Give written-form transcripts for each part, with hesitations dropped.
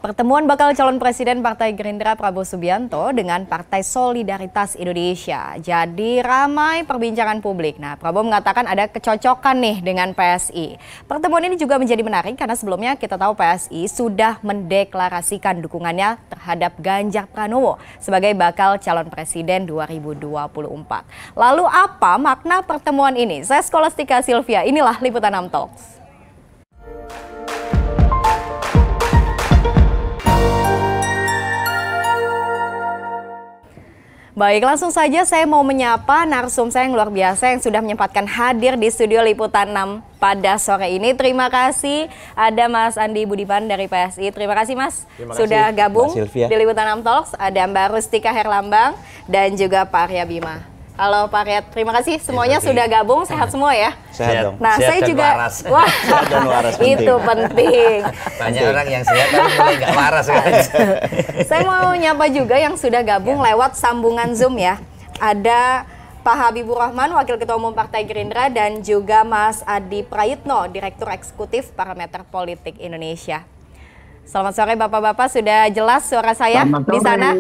Pertemuan bakal calon presiden Partai Gerindra Prabowo Subianto dengan Partai Solidaritas Indonesia jadi ramai perbincangan publik. Nah, Prabowo mengatakan ada kecocokan nih dengan PSI. Pertemuan ini juga menjadi menarik karena sebelumnya kita tahu PSI sudah mendeklarasikan dukungannya terhadap Ganjar Pranowo sebagai bakal calon presiden 2024. Lalu apa makna pertemuan ini? Saya Skolastika Silvia, inilah Liputan 6 Talks. Baik, langsung saja saya mau menyapa narsum saya yang luar biasa yang sudah menyempatkan hadir di studio Liputan 6 pada sore ini. Terima kasih ada Mas Andi Budiman dari PSI. Terima kasih Mas sudah gabung di Liputan 6 Talks. Ada Mbak Rustika Herlambang dan juga Pak Arya Bima. Halo Pak Arya, terima kasih semuanya sudah gabung, sehat semua ya? Sehat dong. Nah, sehat saya juga waras. Wah, sehat dan waras itu penting. Banyak orang yang sehat tapi mulai nggak waras kan. Saya mau nyapa juga yang sudah gabung lewat sambungan Zoom ya. Ada Pak Habibur Rahman, Wakil Ketua Umum Partai Gerindra, dan juga Mas Adi Prayitno, Direktur Eksekutif Parameter Politik Indonesia. Selamat sore Bapak-Bapak, sudah jelas suara saya di sana?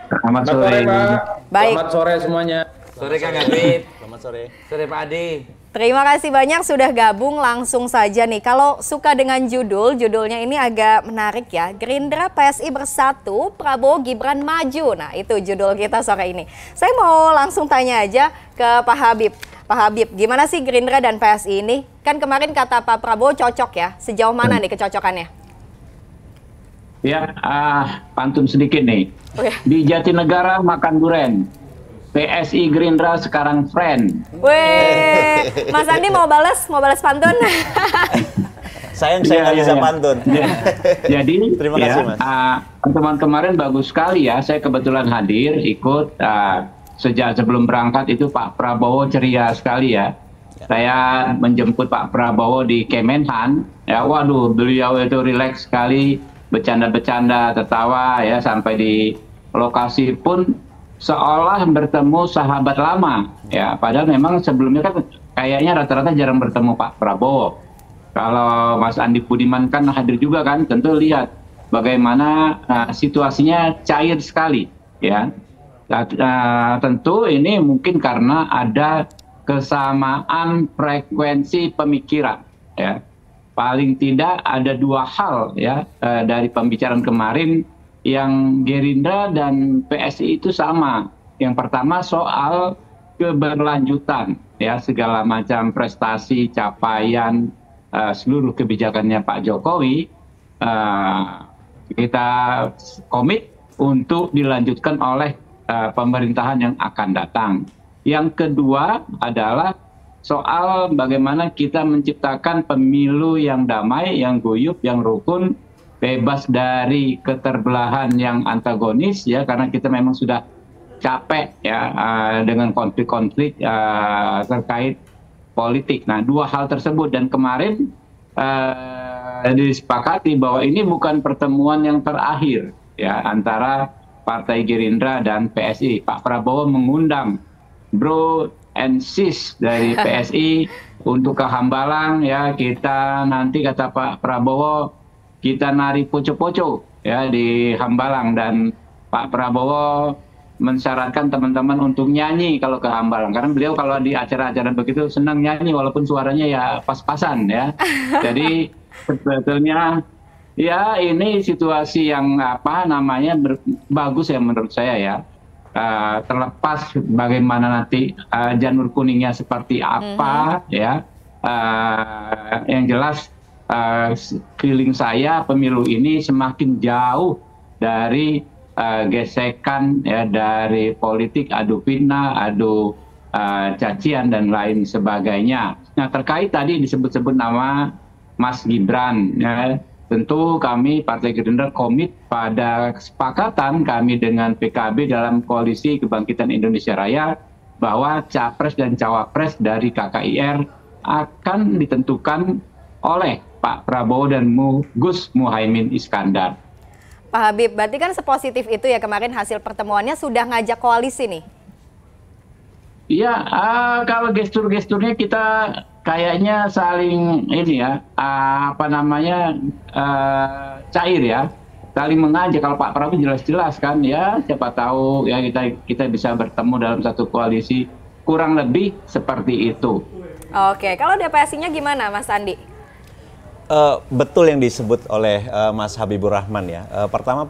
Selamat sore, Pak. Baik. Selamat sore semuanya. Sore Kang Habib. Selamat sore. Sore Pak Adi. Terima kasih banyak sudah gabung. Langsung saja nih, kalau suka dengan judulnya ini agak menarik ya. Gerindra PSI bersatu, Prabowo Gibran maju. Nah, itu judul kita sore ini. Saya mau langsung tanya aja ke Pak Habib. Pak Habib, gimana sih Gerindra dan PSI ini? Kan kemarin kata Pak Prabowo cocok ya. Sejauh mana nih kecocokannya? Ya, pantun sedikit nih. Oke. Di Jatinegara makan duren. PSI Gerindra sekarang friend. Weh, Mas Andi mau balas pantun? Sayang saya nggak bisa pantun. Jadi, terima kasih Mas. Teman kemarin bagus sekali ya. Saya kebetulan hadir ikut sejak sebelum berangkat itu Pak Prabowo ceria sekali ya. Saya menjemput Pak Prabowo di Kemenhan. Ya, waduh, beliau itu rileks sekali, bercanda-bercanda, tertawa ya, sampai di lokasi pun seolah bertemu sahabat lama ya, padahal memang sebelumnya kan kayaknya rata-rata jarang bertemu Pak Prabowo. Kalau Mas Andi Budiman kan hadir juga kan, tentu lihat bagaimana situasinya cair sekali ya. Tentu ini mungkin karena ada kesamaan frekuensi pemikiran ya. Paling tidak ada dua hal ya dari pembicaraan kemarin yang Gerindra dan PSI itu sama. Yang pertama soal keberlanjutan ya, segala macam prestasi, capaian seluruh kebijakannya Pak Jokowi kita komit untuk dilanjutkan oleh pemerintahan yang akan datang. Yang kedua adalah soal bagaimana kita menciptakan pemilu yang damai, yang guyup, yang rukun, bebas dari keterbelahan yang antagonis ya, karena kita memang sudah capek ya dengan konflik-konflik terkait politik. Nah, dua hal tersebut, dan kemarin disepakati bahwa ini bukan pertemuan yang terakhir ya antara Partai Gerindra dan PSI. Pak Prabowo mengundang bro and sis dari PSI untuk ke Hambalang ya, kita nanti kata Pak Prabowo kita nari poco-poco ya di Hambalang, dan Pak Prabowo mensyaratkan teman-teman untuk nyanyi kalau ke Hambalang, karena beliau kalau di acara-acara begitu senang nyanyi walaupun suaranya ya pas-pasan ya. Jadi sebetulnya ya ini situasi yang bagus ya menurut saya ya. Terlepas bagaimana nanti janur kuningnya seperti apa ya, yang jelas feeling saya pemilu ini semakin jauh dari gesekan ya, dari politik adu fitnah, adu cacian dan lain sebagainya. Nah, terkait tadi disebut-sebut nama Mas Gibran ya, tentu kami Partai Gerindra komit pada kesepakatan kami dengan PKB dalam Koalisi Kebangkitan Indonesia Raya bahwa Capres dan Cawapres dari KKIR akan ditentukan oleh Pak Prabowo dan Gus Muhaimin Iskandar. Pak Habib, berarti kan sepositif itu ya kemarin hasil pertemuannya sudah ngajak koalisi nih? Iya, kalau gestur-gesturnya kita kayaknya saling ini ya, cair ya. saling mengajak. Kalau Pak Prabowo jelas-jelas kan, ya siapa tahu ya kita bisa bertemu dalam satu koalisi, kurang lebih seperti itu. Oke, kalau DPSI-nya gimana, Mas Andi? Betul yang disebut oleh Mas Habibur Rahman ya. Pertama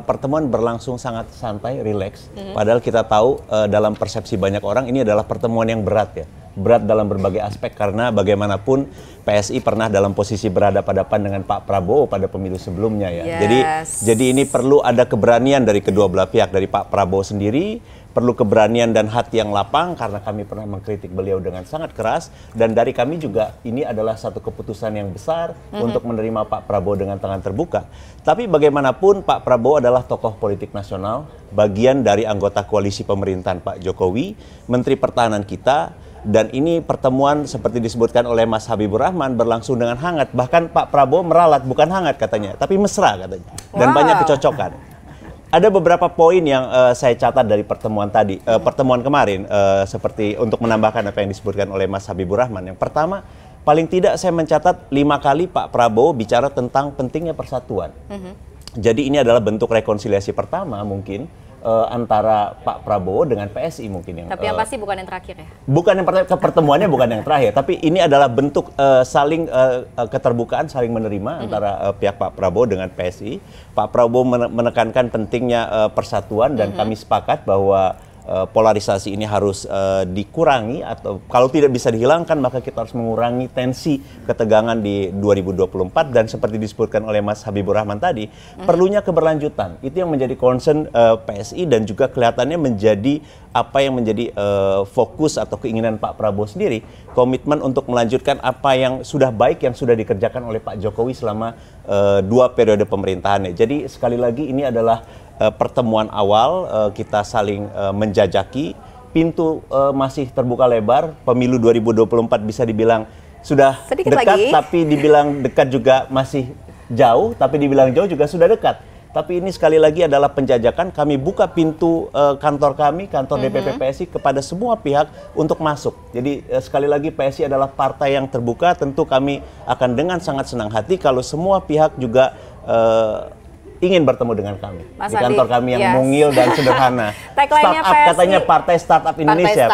pertemuan berlangsung sangat santai, rileks. Padahal kita tahu dalam persepsi banyak orang ini adalah pertemuan yang berat ya. Berat dalam berbagai aspek karena bagaimanapun PSI pernah dalam posisi berhadapan-hadapan dengan Pak Prabowo pada pemilu sebelumnya ya. Jadi ini perlu ada keberanian dari kedua belah pihak, dari Pak Prabowo sendiri. Perlu keberanian dan hati yang lapang karena kami pernah mengkritik beliau dengan sangat keras, dan dari kami juga ini adalah satu keputusan yang besar untuk menerima Pak Prabowo dengan tangan terbuka. Tapi bagaimanapun Pak Prabowo adalah tokoh politik nasional, bagian dari anggota koalisi pemerintahan Pak Jokowi, Menteri Pertahanan kita, dan ini pertemuan seperti disebutkan oleh Mas Habibur Rahman berlangsung dengan hangat. Bahkan Pak Prabowo meralat, bukan hangat katanya, tapi mesra katanya, dan banyak kecocokan. Ada beberapa poin yang saya catat dari pertemuan tadi, pertemuan kemarin, seperti untuk menambahkan apa yang disebutkan oleh Mas Habibur Rahman. Yang pertama, paling tidak saya mencatat 5 kali Pak Prabowo bicara tentang pentingnya persatuan. Jadi ini adalah bentuk rekonsiliasi pertama mungkin antara Pak Prabowo dengan PSI mungkin yang. Tapi yang pasti bukan yang terakhir ya. Bukan yang pertama, pertemuannya bukan yang terakhir, tapi ini adalah bentuk saling keterbukaan, saling menerima antara pihak Pak Prabowo dengan PSI. Pak Prabowo menekankan pentingnya persatuan dan kami sepakat bahwa polarisasi ini harus dikurangi, atau kalau tidak bisa dihilangkan maka kita harus mengurangi tensi ketegangan di 2024, dan seperti disebutkan oleh Mas Habibur Rahman tadi, perlunya keberlanjutan. Itu yang menjadi concern PSI, dan juga kelihatannya menjadi apa yang menjadi fokus atau keinginan Pak Prabowo sendiri, komitmen untuk melanjutkan apa yang sudah baik yang sudah dikerjakan oleh Pak Jokowi selama 2 periode pemerintahannya. Jadi sekali lagi ini adalah pertemuan awal, kita saling menjajaki, pintu masih terbuka lebar. Pemilu 2024 bisa dibilang sudah sedikit dekat lagi, tapi dibilang dekat juga masih jauh, tapi dibilang jauh juga sudah dekat. Tapi ini sekali lagi adalah penjajakan. Kami buka pintu kantor kami, kantor DPP PSI, kepada semua pihak untuk masuk. Jadi sekali lagi PSI adalah partai yang terbuka. Tentu kami akan dengan sangat senang hati kalau semua pihak juga ingin bertemu dengan kami. Mas di kantor Andi, kami yang mungil dan sederhana. Tagline-nya Startup, PSI, katanya partai startup Indonesia,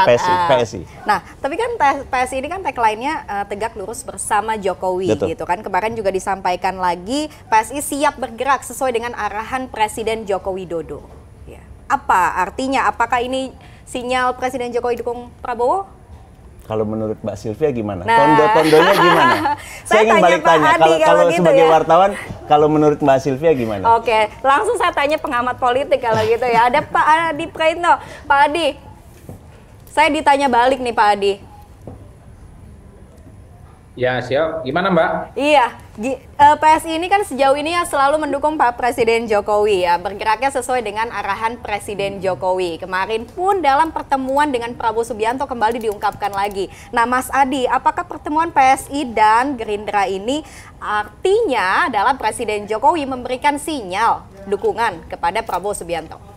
PSI. Nah, tapi kan PSI ini kan tagline-nya tegak lurus bersama Jokowi. Betul. Gitu kan. Kemarin juga disampaikan lagi PSI siap bergerak sesuai dengan arahan Presiden Joko Widodo. Ya. Apa artinya? Apakah ini sinyal Presiden Jokowi dukung Prabowo? Kalau menurut Mbak Sylvia gimana? Nah. Tondo-tondonya gimana? Saya ingin balik tanya, kalau gitu sebagai ya, wartawan, kalau menurut Mbak Sylvia gimana? Oke, langsung saya tanya pengamat politik kalau gitu ya. Ada Pak Adi Praitno. Pak Adi, saya ditanya balik nih Pak Adi. Ya siap, gimana Mbak? Iya, PSI ini kan sejauh ini ya selalu mendukung Pak Presiden Jokowi ya, bergeraknya sesuai dengan arahan Presiden Jokowi. Kemarin pun dalam pertemuan dengan Prabowo Subianto kembali diungkapkan lagi. Nah Mas Adi, apakah pertemuan PSI dan Gerindra ini artinya adalah Presiden Jokowi memberikan sinyal dukungan kepada Prabowo Subianto?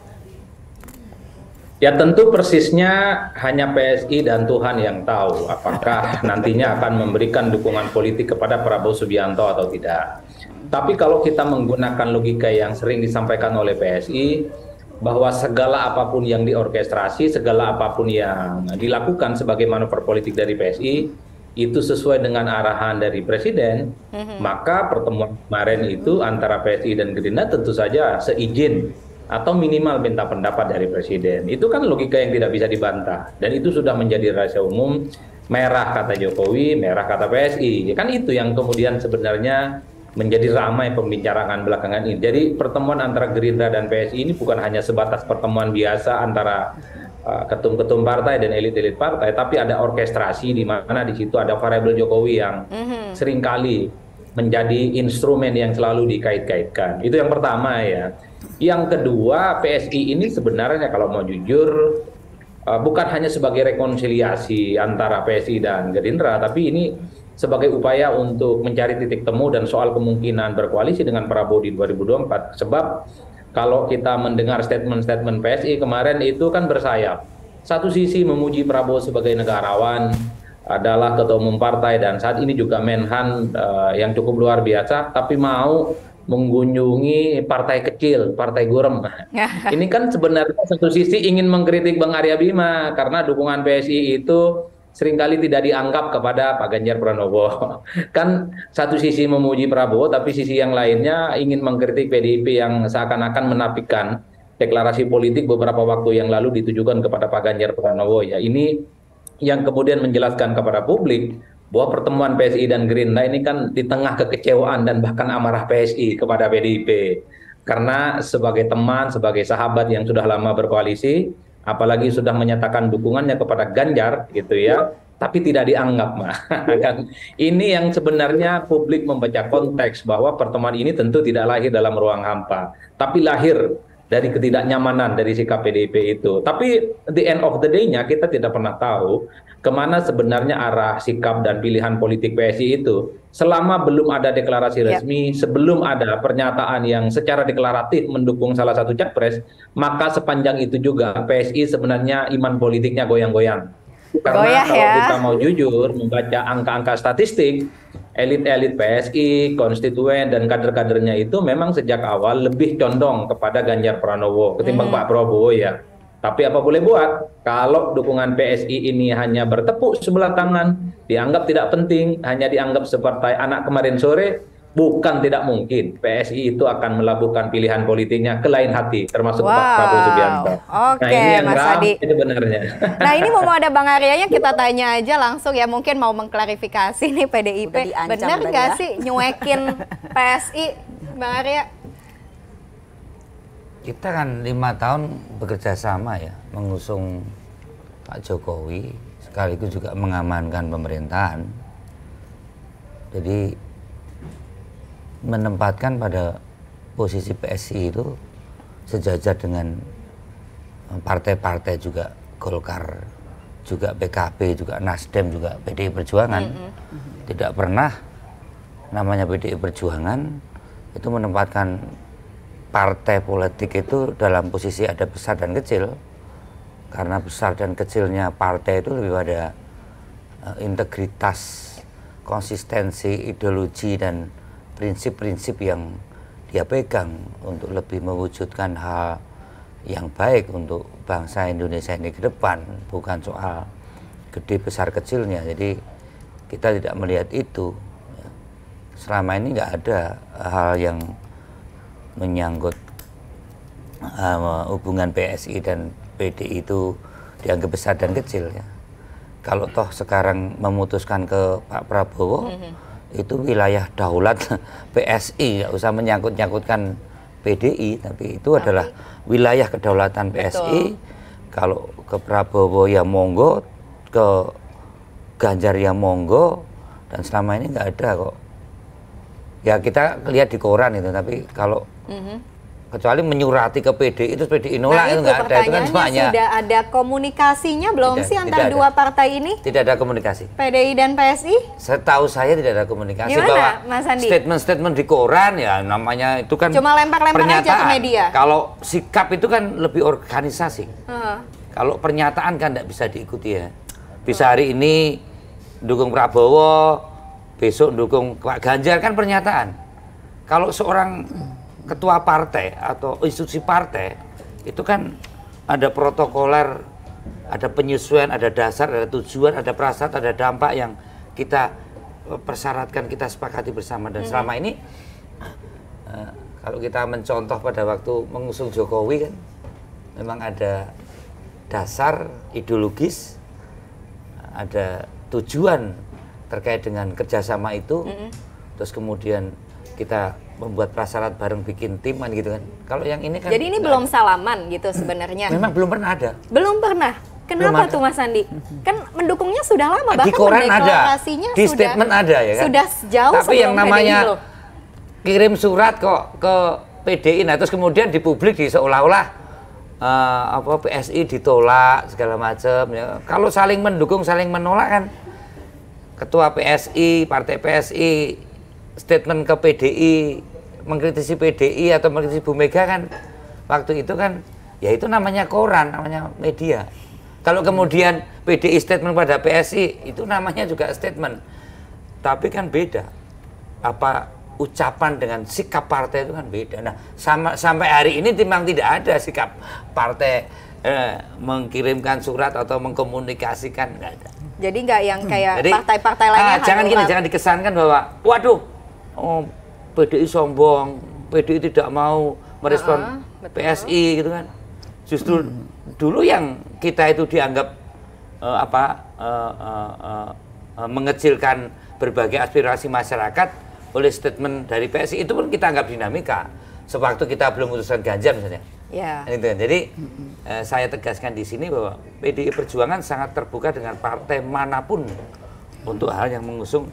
Ya tentu persisnya hanya PSI dan Tuhan yang tahu apakah nantinya akan memberikan dukungan politik kepada Prabowo Subianto atau tidak. Tapi kalau kita menggunakan logika yang sering disampaikan oleh PSI, bahwa segala apapun yang diorkestrasi, segala apapun yang dilakukan sebagai manuver politik dari PSI, itu sesuai dengan arahan dari Presiden, maka pertemuan kemarin itu antara PSI dan Gerindra tentu saja seizin atau minimal minta pendapat dari Presiden. Itu kan logika yang tidak bisa dibantah. Dan itu sudah menjadi rahasia umum, merah kata Jokowi, merah kata PSI. Kan itu yang kemudian sebenarnya menjadi ramai pembicaraan belakangan ini. Jadi pertemuan antara Gerindra dan PSI ini bukan hanya sebatas pertemuan biasa antara ketum-ketum partai dan elit-elit partai, tapi ada orkestrasi di mana di situ ada variabel Jokowi yang seringkali menjadi instrumen yang selalu dikait-kaitkan. Itu yang pertama ya. Yang kedua, PSI ini sebenarnya kalau mau jujur bukan hanya sebagai rekonsiliasi antara PSI dan Gerindra, tapi ini sebagai upaya untuk mencari titik temu dan soal kemungkinan berkoalisi dengan Prabowo di 2024. Sebab kalau kita mendengar statement-statement PSI kemarin itu kan bersayap. Satu sisi memuji Prabowo sebagai negarawan, adalah ketua umum partai dan saat ini juga Menhan yang cukup luar biasa, tapi mau mengunjungi partai kecil, partai gurem. Ini kan sebenarnya satu sisi ingin mengkritik Bang Arya Bima karena dukungan PSI itu seringkali tidak dianggap kepada Pak Ganjar Pranowo. Kan satu sisi memuji Prabowo, tapi sisi yang lainnya ingin mengkritik PDIP yang seakan-akan menafikan deklarasi politik beberapa waktu yang lalu ditujukan kepada Pak Ganjar Pranowo. Ya, ini yang kemudian menjelaskan kepada publik bahwa pertemuan PSI dan Gerindra ini kan di tengah kekecewaan dan bahkan amarah PSI kepada PDIP. Karena sebagai teman, sebagai sahabat yang sudah lama berkoalisi, apalagi sudah menyatakan dukungannya kepada Ganjar gitu ya, tapi tidak dianggap mah. Kan ini yang sebenarnya publik membaca konteks bahwa pertemuan ini tentu tidak lahir dalam ruang hampa, tapi lahir dari ketidaknyamanan dari sikap PDIP itu. Tapi the end of the day-nya kita tidak pernah tahu kemana sebenarnya arah sikap dan pilihan politik PSI itu selama belum ada deklarasi resmi, sebelum ada pernyataan yang secara deklaratif mendukung salah satu capres, maka sepanjang itu juga PSI sebenarnya iman politiknya goyang-goyang. Karena kalau kita mau jujur membaca angka-angka statistik, elit-elit PSI, konstituen dan kader-kadernya itu memang sejak awal lebih condong kepada Ganjar Pranowo ketimbang Pak Prabowo ya. Tapi apa boleh buat, kalau dukungan PSI ini hanya bertepuk sebelah tangan, dianggap tidak penting, hanya dianggap seperti anak kemarin sore, bukan tidak mungkin PSI itu akan melabuhkan pilihan politiknya ke lain hati, termasuk Pak Prabowo Subianto. Oke, nah ini yang Mas Adi. Sebenarnya. Nah ini mau ada Bang Aryanya, kita tanya aja langsung ya, mungkin mau mengklarifikasi nih PDIP, benar nggak sih nyuekin PSI, Bang Arya? Kita kan 5 tahun bekerja sama ya, mengusung Pak Jokowi, sekaligus juga mengamankan pemerintahan. Jadi menempatkan pada posisi PSI itu sejajar dengan partai-partai juga, Golkar, juga PKB, juga Nasdem, juga PDI Perjuangan. Tidak pernah namanya PDI Perjuangan itu menempatkan partai politik itu dalam posisi ada besar dan kecil, karena besar dan kecilnya partai itu lebih pada integritas, konsistensi, ideologi dan prinsip-prinsip yang dia pegang untuk lebih mewujudkan hal yang baik untuk bangsa Indonesia ini ke depan, bukan soal gede besar kecilnya. Jadi kita tidak melihat itu. Selama ini nggak ada hal yang menyangkut hubungan PSI dan PDI itu dianggap besar dan kecil ya. Kalau toh sekarang memutuskan ke Pak Prabowo, itu wilayah daulat PSI, nggak usah menyangkut-nyangkutkan PDI, tapi itu adalah wilayah kedaulatan PSI. Kalau ke Prabowo ya monggo, ke Ganjar ya monggo, dan selama ini nggak ada kok. Ya kita lihat di koran itu, tapi kalau kecuali menyurati ke PDI itu PDI nolak, itu nggak ada. Itu kan semuanya. Sudah ada komunikasinya belum sih antara dua partai ini? Tidak ada komunikasi. PDI dan PSI? Setahu saya tidak ada komunikasi. Gimana, Mas Andi? Statement-statement di koran ya namanya itu kan cuma lempar-lempar aja ke media. Kalau sikap itu kan lebih organisasi. Kalau pernyataan kan tidak bisa diikuti ya. Bisa hari ini dukung Prabowo, besok dukung Pak Ganjar, kan pernyataan. Kalau seorang ketua partai atau institusi partai itu kan ada protokoler, ada penyesuaian, ada dasar, ada tujuan, ada prasyarat, ada dampak yang kita persyaratkan, kita sepakati bersama. Dan selama ini kalau kita mencontoh pada waktu mengusung Jokowi kan memang ada dasar ideologis, ada tujuan terkait dengan kerjasama itu, terus kemudian kita membuat prasyarat bareng bikin tim kan gitu kan. Kalau yang ini kan jadi ini belum salaman gitu sebenarnya. Memang belum pernah ada. Belum pernah. Kenapa tuh Mas Andi? Kan mendukungnya sudah lama, bahkan di koran ada, di sudah, statement ada ya kan. Sudah jauh. Tapi yang namanya kirim surat kok ke PDI, nah terus kemudian di publik di seolah-olah PSI ditolak segala macam ya. Kalau saling mendukung, saling menolak kan. Ketua PSI, partai PSI statement ke PDI, mengkritisi PDI atau mengkritisi Bu Mega kan waktu itu kan ya itu namanya koran, namanya media. Kalau kemudian PDI statement pada PSI itu namanya juga statement. Tapi kan beda. Apa ucapan dengan sikap partai itu kan beda. Nah, sampai hari ini memang tidak ada sikap partai mengirimkan surat atau mengkomunikasikan, nggak ada. Jadi nggak yang kayak partai-partai lainnya. Jangan gini, jangan dikesankan bahwa, waduh, PDI sombong, PDI tidak mau merespon PSI gitu kan. Justru dulu yang kita itu dianggap mengecilkan berbagai aspirasi masyarakat oleh statement dari PSI, itu pun kita anggap dinamika. Sewaktu kita belum memutuskan Ganjar misalnya. Ya. Gitu. Jadi saya tegaskan di sini bahwa PDI Perjuangan sangat terbuka dengan partai manapun untuk hal yang mengusung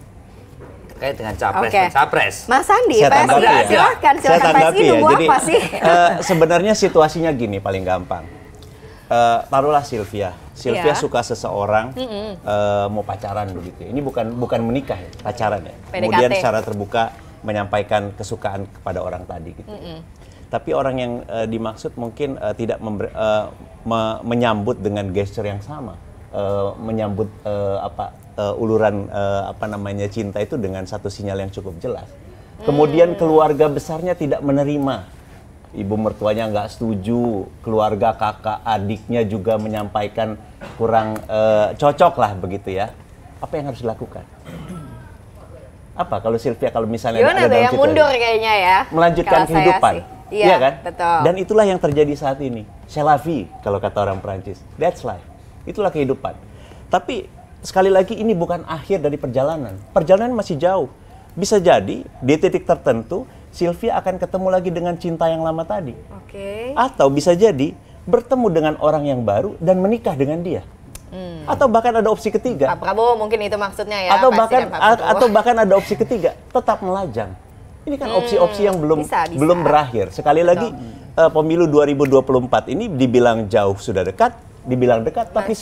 terkait dengan capres dan capres. Mas Andi, silahkan PSI nunggu apa sih? Sebenarnya situasinya gini paling gampang. Taruhlah Sylvia suka seseorang mau pacaran begitu. Ini bukan menikah ya, pacaran ya. PDKT. Kemudian secara terbuka menyampaikan kesukaan kepada orang tadi gitu. Tapi orang yang dimaksud mungkin tidak menyambut dengan gesture yang sama, menyambut uluran cinta itu dengan satu sinyal yang cukup jelas. Kemudian keluarga besarnya tidak menerima, ibu mertuanya nggak setuju, keluarga kakak adiknya juga menyampaikan kurang cocok lah begitu ya. Apa yang harus dilakukan? Apa kalau Sylvia, kalau misalnya ada dalam yang mundur kayaknya ya, melanjutkan kehidupan, iya kan? Betul. Dan itulah yang terjadi saat ini. C'est la vie kalau kata orang Perancis, that's life. Itulah kehidupan. Tapi sekali lagi ini bukan akhir dari perjalanan. Perjalanan masih jauh. Bisa jadi di titik tertentu Sylvia akan ketemu lagi dengan cinta yang lama tadi. Atau bisa jadi bertemu dengan orang yang baru dan menikah dengan dia. Atau bahkan ada opsi ketiga. Pak Prabowo mungkin itu maksudnya ya. Atau bahkan ada opsi ketiga, tetap melajang. Ini kan opsi-opsi yang belum berakhir. Sekali lagi pemilu 2024 ini dibilang jauh sudah dekat, dibilang dekat tapi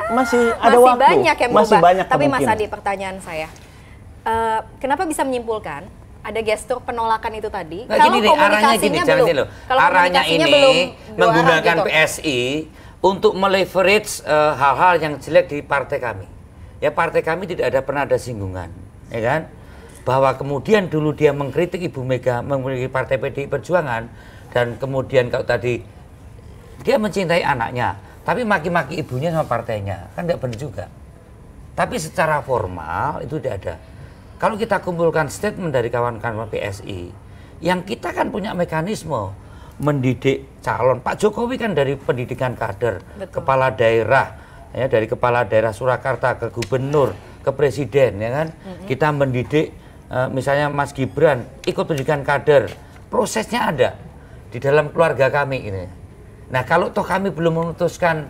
masih ada waktu. Banyak yang masih banyak tapi kemungkinan. Mas Adi, pertanyaan saya. Kenapa bisa menyimpulkan ada gestur penolakan itu tadi? Nah, kalau komunikasinya belum. Arahnya ini menggunakan gitu. PSI untuk meleverage hal-hal yang jelek di partai kami. Ya, partai kami tidak pernah ada singgungan, ya kan? Bahwa kemudian dulu dia mengkritik Ibu Mega, memiliki partai PDI Perjuangan, dan kemudian kalau tadi dia mencintai anaknya, tapi maki-maki ibunya sama partainya, kan tidak benar juga. Tapi secara formal itu tidak ada. Kalau kita kumpulkan statement dari kawan-kawan PSI, yang kita kan punya mekanisme mendidik calon. Pak Jokowi kan dari pendidikan kader, kepala daerah, ya, dari kepala daerah Surakarta ke gubernur, ke presiden, ya kan. Kita mendidik, misalnya Mas Gibran ikut pendidikan kader, prosesnya ada di dalam keluarga kami ini. Nah, kalau toh kami belum memutuskan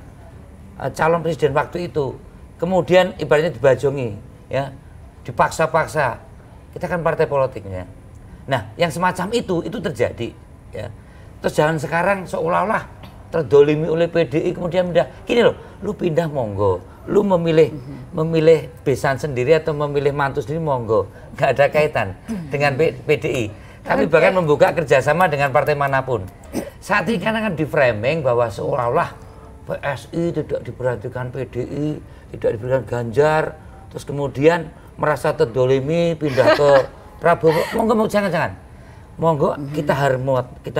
calon presiden waktu itu, kemudian ibaratnya dibajongi, ya, dipaksa-paksa, kita kan partai politiknya. Nah, yang semacam itu terjadi, ya. Terus jangan sekarang seolah-olah terdolimi oleh PDI kemudian pindah. Gini loh, lu pindah monggo, lu memilih besan sendiri atau memilih mantu sendiri monggo, nggak ada kaitan dengan PDI. Tapi bahkan membuka kerjasama dengan partai manapun. Saat ini kan akan di framing bahwa seolah-olah PSI tidak diperhatikan PDI, tidak diberikan Ganjar, terus kemudian merasa terdolimi pindah ke Prabowo. Monggo, jangan. Monggo kita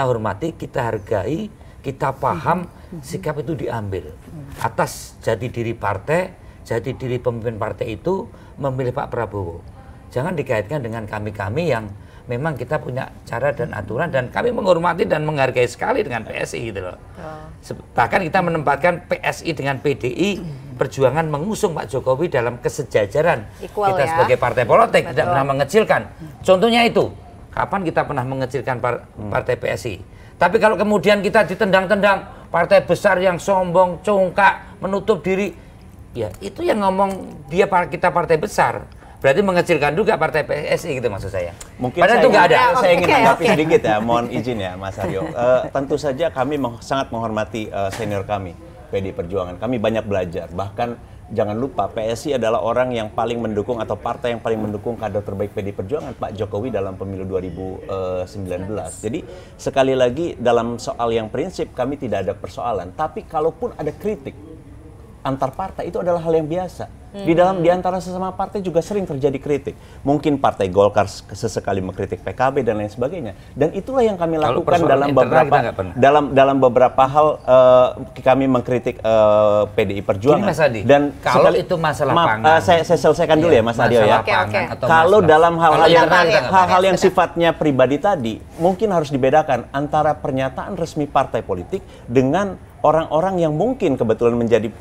hormati, kita hargai, kita paham sikap itu diambil atas jati diri partai, jati diri pemimpin partai itu memilih Pak Prabowo. Jangan dikaitkan dengan kami-kami yang memang kita punya cara dan aturan, dan kami menghormati dan menghargai sekali dengan PSI gitu loh. Bahkan kita menempatkan PSI dengan PDI Perjuangan mengusung Pak Jokowi dalam kesejajaran kita sebagai partai politik, tidak pernah mengecilkan. Contohnya itu. Kapan kita pernah mengecilkan partai PSI? Tapi kalau kemudian kita ditendang-tendang, partai besar yang sombong, congkak, menutup diri, ya itu yang ngomong kita partai besar. Berarti mengecilkan juga partai PSI gitu maksud saya. Mungkin padahal itu nggak ada. Saya ingin menanggapi sedikit ya, mohon izin ya Mas Aryo. Tentu saja kami sangat menghormati senior kami, PDI Perjuangan. Kami banyak belajar, bahkan jangan lupa PSI adalah orang yang paling mendukung atau partai yang paling mendukung kader terbaik PDI Perjuangan, Pak Jokowi dalam pemilu 2019. Jadi sekali lagi dalam soal yang prinsip kami tidak ada persoalan. Tapi kalaupun ada kritik antar partai itu adalah hal yang biasa. Di antara sesama partai juga sering terjadi kritik. Mungkin Partai Golkar sesekali mengkritik PKB dan lain sebagainya. Dan itulah yang kami lakukan dalam beberapa hal. Kami mengkritik PDI Perjuangan. Gini, Mas Adi, dan kalau itu masalah pangan. Saya selesaikan dulu ya Mas Adio ya. Kalau dalam hal-hal yang sifatnya pribadi tadi, mungkin harus dibedakan antara pernyataan resmi partai politik dengan orang-orang yang mungkin kebetulan menjadi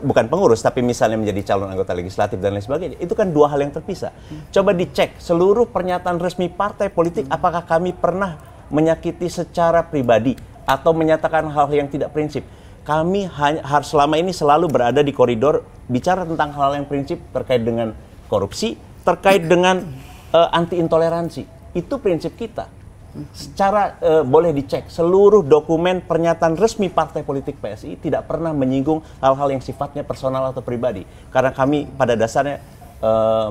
bukan pengurus, tapi misalnya menjadi calon anggota legislatif dan lain sebagainya. Itu kan dua hal yang terpisah. Coba dicek seluruh pernyataan resmi partai politik, apakah kami pernah menyakiti secara pribadi atau menyatakan hal yang tidak prinsip. Kami harus selama ini selalu berada di koridor bicara tentang hal yang prinsip terkait dengan korupsi, terkait dengan anti intoleransi. Itu prinsip kita. Secara boleh dicek seluruh dokumen pernyataan resmi partai politik PSI tidak pernah menyinggung hal-hal yang sifatnya personal atau pribadi, karena kami pada dasarnya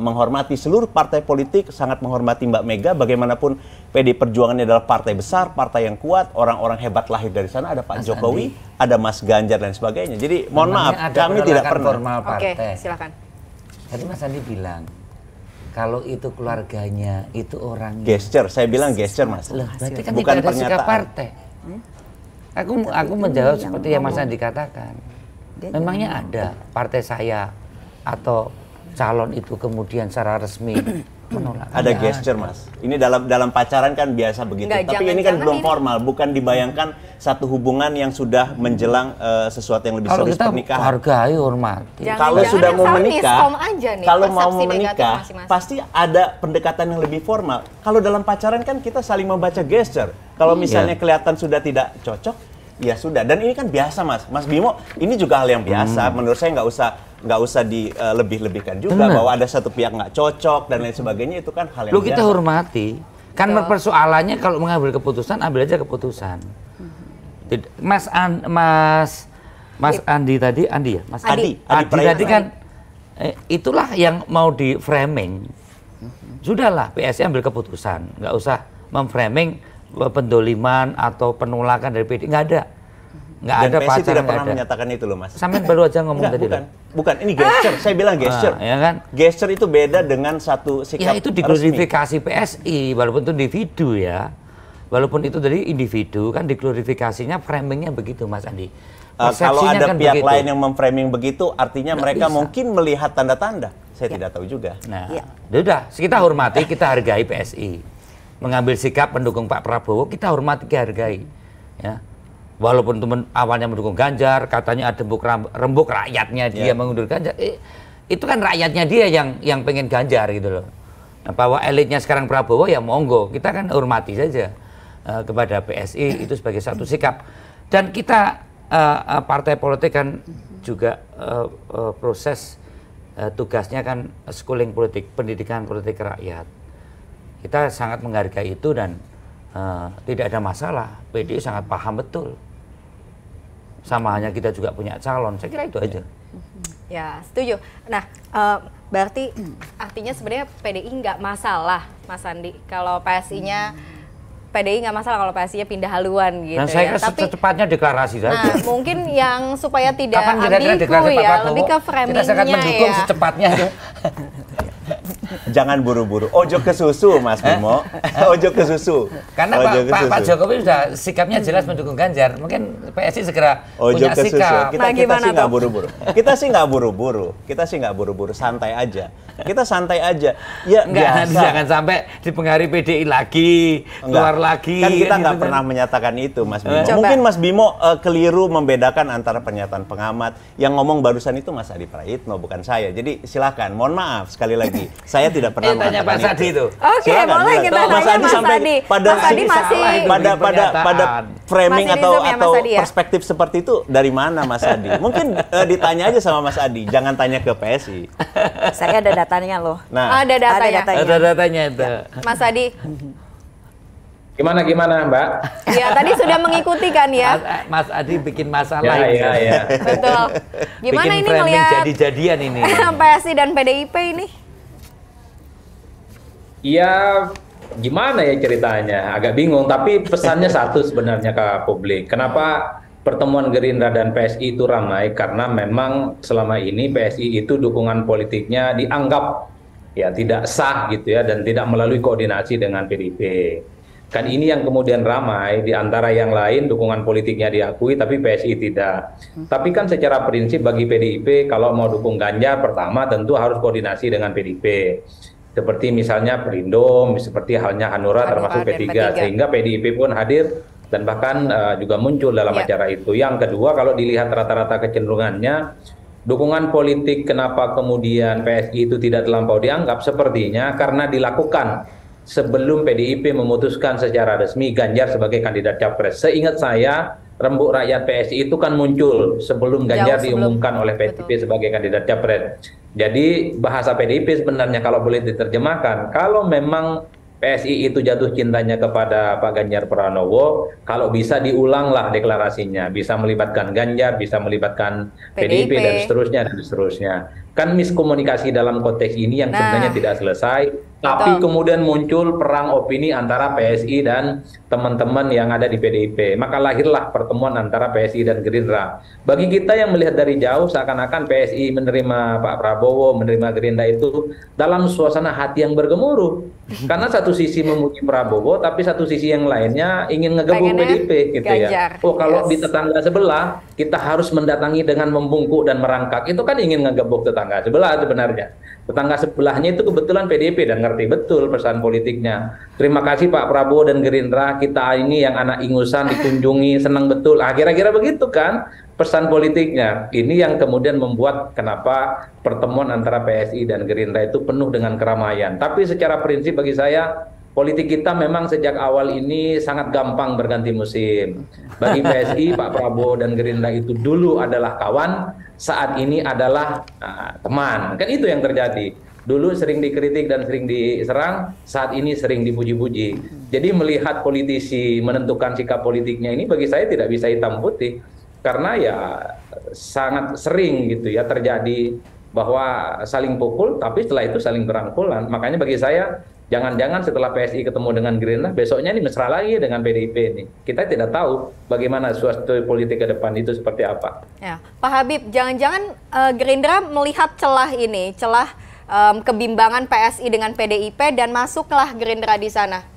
menghormati seluruh partai politik, sangat menghormati Mbak Mega. Bagaimanapun PDI Perjuangan adalah partai besar, partai yang kuat, orang-orang hebat lahir dari sana. Ada Pak Jokowi, ada Mas Ganjar dan sebagainya. Jadi mohon maaf, kami tidak pernah. Oke, silakan. Tadi Mas Andi bilang kalau itu keluarganya, itu orangnya. Gesture, saya bilang gesture, Mas. Loh, berarti kan bukan tidak ada pernyataan. sikap partai. Aku menjawab seperti yang Mas Andi katakan. Memangnya ada partai saya atau calon itu kemudian secara resmi menolak? Ada gesture, Mas. Ini dalam pacaran kan biasa begitu. Enggak, tapi ini kan belum formal, bukan dibayangkan satu hubungan yang sudah menjelang sesuatu yang lebih serius, pernikahan. Kalau kita hargai, hormati. Kalau sudah mau menikah, kalau mau menikah, masing-masing. pasti ada pendekatan yang lebih formal. Kalau dalam pacaran kan kita saling membaca gesture. Kalau misalnya kelihatan sudah tidak cocok, ya sudah. Dan ini kan biasa, Mas Bimo. Ini juga hal yang biasa. Menurut saya nggak usah dilebih-lebihkan juga. Bahwa ada satu pihak nggak cocok dan lain sebagainya, itu kan hal yang biasa. Kita hormati. Kan persoalannya kalau mengambil keputusan, ambil aja keputusan. Mas Andi tadi, Andi ya? Mas Adi tadi kan itulah yang mau di framing. Sudahlah, PSI ambil keputusan, nggak usah memframing pendoliman atau penolakan dari PDI, nggak ada. Nggak ada PSI pacaran, tidak pernah menyatakan itu loh, Mas. Sampai baru aja ngomong tadi. Bukan, ini gesture. Saya bilang gesture. Ya kan? Gesture itu beda dengan satu sikap. Ya itu diglorifikasi PSI, walaupun itu individu ya. Walaupun itu dari individu, kan diglorifikasinya framingnya begitu, Mas Andi. Kalau ada kan pihak begitu. lain yang memframing begitu, artinya Nggak mereka bisa. mungkin melihat tanda-tanda. Saya tidak tahu juga. Nah, udah, kita hormati, kita hargai PSI. Mengambil sikap pendukung Pak Prabowo, kita hormati, kita hargai. Ya. Walaupun teman awalnya mendukung Ganjar, katanya ada rembuk rakyatnya dia mengundur Ganjar. Itu kan rakyatnya dia yang pengen Ganjar gitu loh. Nah, bahwa elitnya sekarang Prabowo ya monggo, kita kan hormati saja kepada PSI itu sebagai satu sikap. Dan kita partai politik kan juga proses tugasnya kan schooling politik, pendidikan politik rakyat. Kita sangat menghargai itu dan tidak ada masalah. PDI sangat paham betul. Sama hanya kita juga punya calon. Saya kira itu aja. Ya, setuju. Nah, berarti artinya sebenarnya PDI nggak masalah, Mas Andi. Kalau PSI-nya PDI nggak masalah kalau PSI-nya pindah haluan gitu. Dan saya ya. kira secepatnya deklarasi saja. Nah, mungkin yang supaya tidak Kapan kira-kira deklarasi Pak ambigu ya, Prabowo? lebih ke framingnya Kita sangat mendukung ya. secepatnya. Jangan buru-buru. Ojo ke susu, Mas Bimo. Ojo ke susu. Karena Ojo ke Pak susu. Jokowi sudah sikapnya jelas mendukung Ganjar. Mungkin PSI segera Ojo punya ke susu. sikap. Kita Nah, sih gimana nggak tuh? buru-buru. Kita sih nggak buru-buru. Santai aja. Kita santai aja. Ya Enggak, biasa. jangan sampai dipengaruhi PDI lagi, keluar lagi. Kan kita nggak gitu pernah menyatakan itu, Mas Bimo. Coba. Mungkin Mas Bimo keliru membedakan antara pernyataan pengamat. Yang ngomong barusan itu Mas Adi Praitno, bukan saya. Jadi silakan. Mohon maaf sekali lagi. Saya tidak pernah Tanya Pak mengatakan Sadi itu. Oke, Silakan, boleh silakan. kita Mas tanya Adi Mas sampai Adi. pada Mas Adi masih Salah itu. pada framing Masih atau nizam ya, Mas Adi, ya? perspektif seperti itu dari mana, Mas Adi? Mungkin ditanya aja sama Mas Adi, jangan tanya ke PSI. Saya ada datanya loh. Nah, Ada datanya. datanya. Ada datanya itu. Mas Adi. Gimana Mbak? Ya, tadi sudah mengikuti kan ya? Mas Adi bikin masalah ini. Ya. Betul. Gimana Bikin ini framing melihat jadi-jadian ini. PSI dan PDIP ini? Ya gimana ya ceritanya, agak bingung. Tapi pesannya satu sebenarnya ke publik. Kenapa pertemuan Gerindra dan PSI itu ramai karena memang selama ini PSI itu dukungan politiknya dianggap ya tidak sah gitu ya, dan tidak melalui koordinasi dengan PDIP. Kan ini yang kemudian ramai, di antara yang lain dukungan politiknya diakui tapi PSI tidak. Tapi kan secara prinsip bagi PDIP kalau mau dukung Ganjar pertama tentu harus koordinasi dengan PDIP. Seperti misalnya Perindo, seperti halnya Hanura termasuk P3, sehingga PDIP pun hadir dan bahkan juga muncul dalam acara itu. Yang kedua, kalau dilihat rata-rata kecenderungannya, dukungan politik kenapa kemudian PSI itu tidak terlampau dianggap, sepertinya karena dilakukan sebelum PDIP memutuskan secara resmi Ganjar sebagai kandidat capres. Seingat saya, rembuk rakyat PSI itu kan muncul sebelum Ganjar diumumkan oleh PDIP sebagai kandidat capres. Jadi bahasa PDIP sebenarnya kalau boleh diterjemahkan, kalau memang PSI itu jatuh cintanya kepada Pak Ganjar Pranowo, kalau bisa diulanglah deklarasinya, bisa melibatkan Ganjar, bisa melibatkan PDIP dan seterusnya dan seterusnya. Kan miskomunikasi dalam konteks ini yang sebenarnya tidak selesai, tapi kemudian muncul perang opini antara PSI dan teman-teman yang ada di PDIP. Maka lahirlah pertemuan antara PSI dan Gerindra. Bagi kita yang melihat dari jauh, seakan-akan PSI menerima Pak Prabowo, menerima Gerindra itu dalam suasana hati yang bergemuruh. Karena satu sisi memuji Prabowo, tapi satu sisi yang lainnya ingin ngegebuk PDIP gitu ya. Oh, kalau di tetangga sebelah kita harus mendatangi dengan membungkuk dan merangkak, itu kan ingin ngegebuk tetangga sebelah sebenarnya. Tetangga sebelahnya itu kebetulan PDIP dan ngerti betul pesan politiknya. Terima kasih Pak Prabowo dan Gerindra, kita ini yang anak ingusan dikunjungi, senang betul. Kira-kira begitu kan pesan politiknya. Ini yang kemudian membuat kenapa pertemuan antara PSI dan Gerindra itu penuh dengan keramaian. Tapi secara prinsip bagi saya, politik kita memang sejak awal ini sangat gampang berganti musim. Bagi PSI, Pak Prabowo dan Gerindra itu dulu adalah kawan, saat ini adalah teman. Kan itu yang terjadi. Dulu sering dikritik dan sering diserang, saat ini sering dipuji-puji. Jadi melihat politisi menentukan sikap politiknya ini bagi saya tidak bisa hitam putih. Karena ya sangat sering gitu ya terjadi bahwa saling pukul, tapi setelah itu saling berangkulan. Makanya bagi saya, jangan-jangan setelah PSI ketemu dengan Gerindra, besoknya ini mesra lagi dengan PDIP ini. Kita tidak tahu bagaimana suasana politik ke depan itu seperti apa. Ya, Pak Habib, jangan-jangan Gerindra melihat celah ini, celah kebimbangan PSI dengan PDIP dan masuklah Gerindra di sana.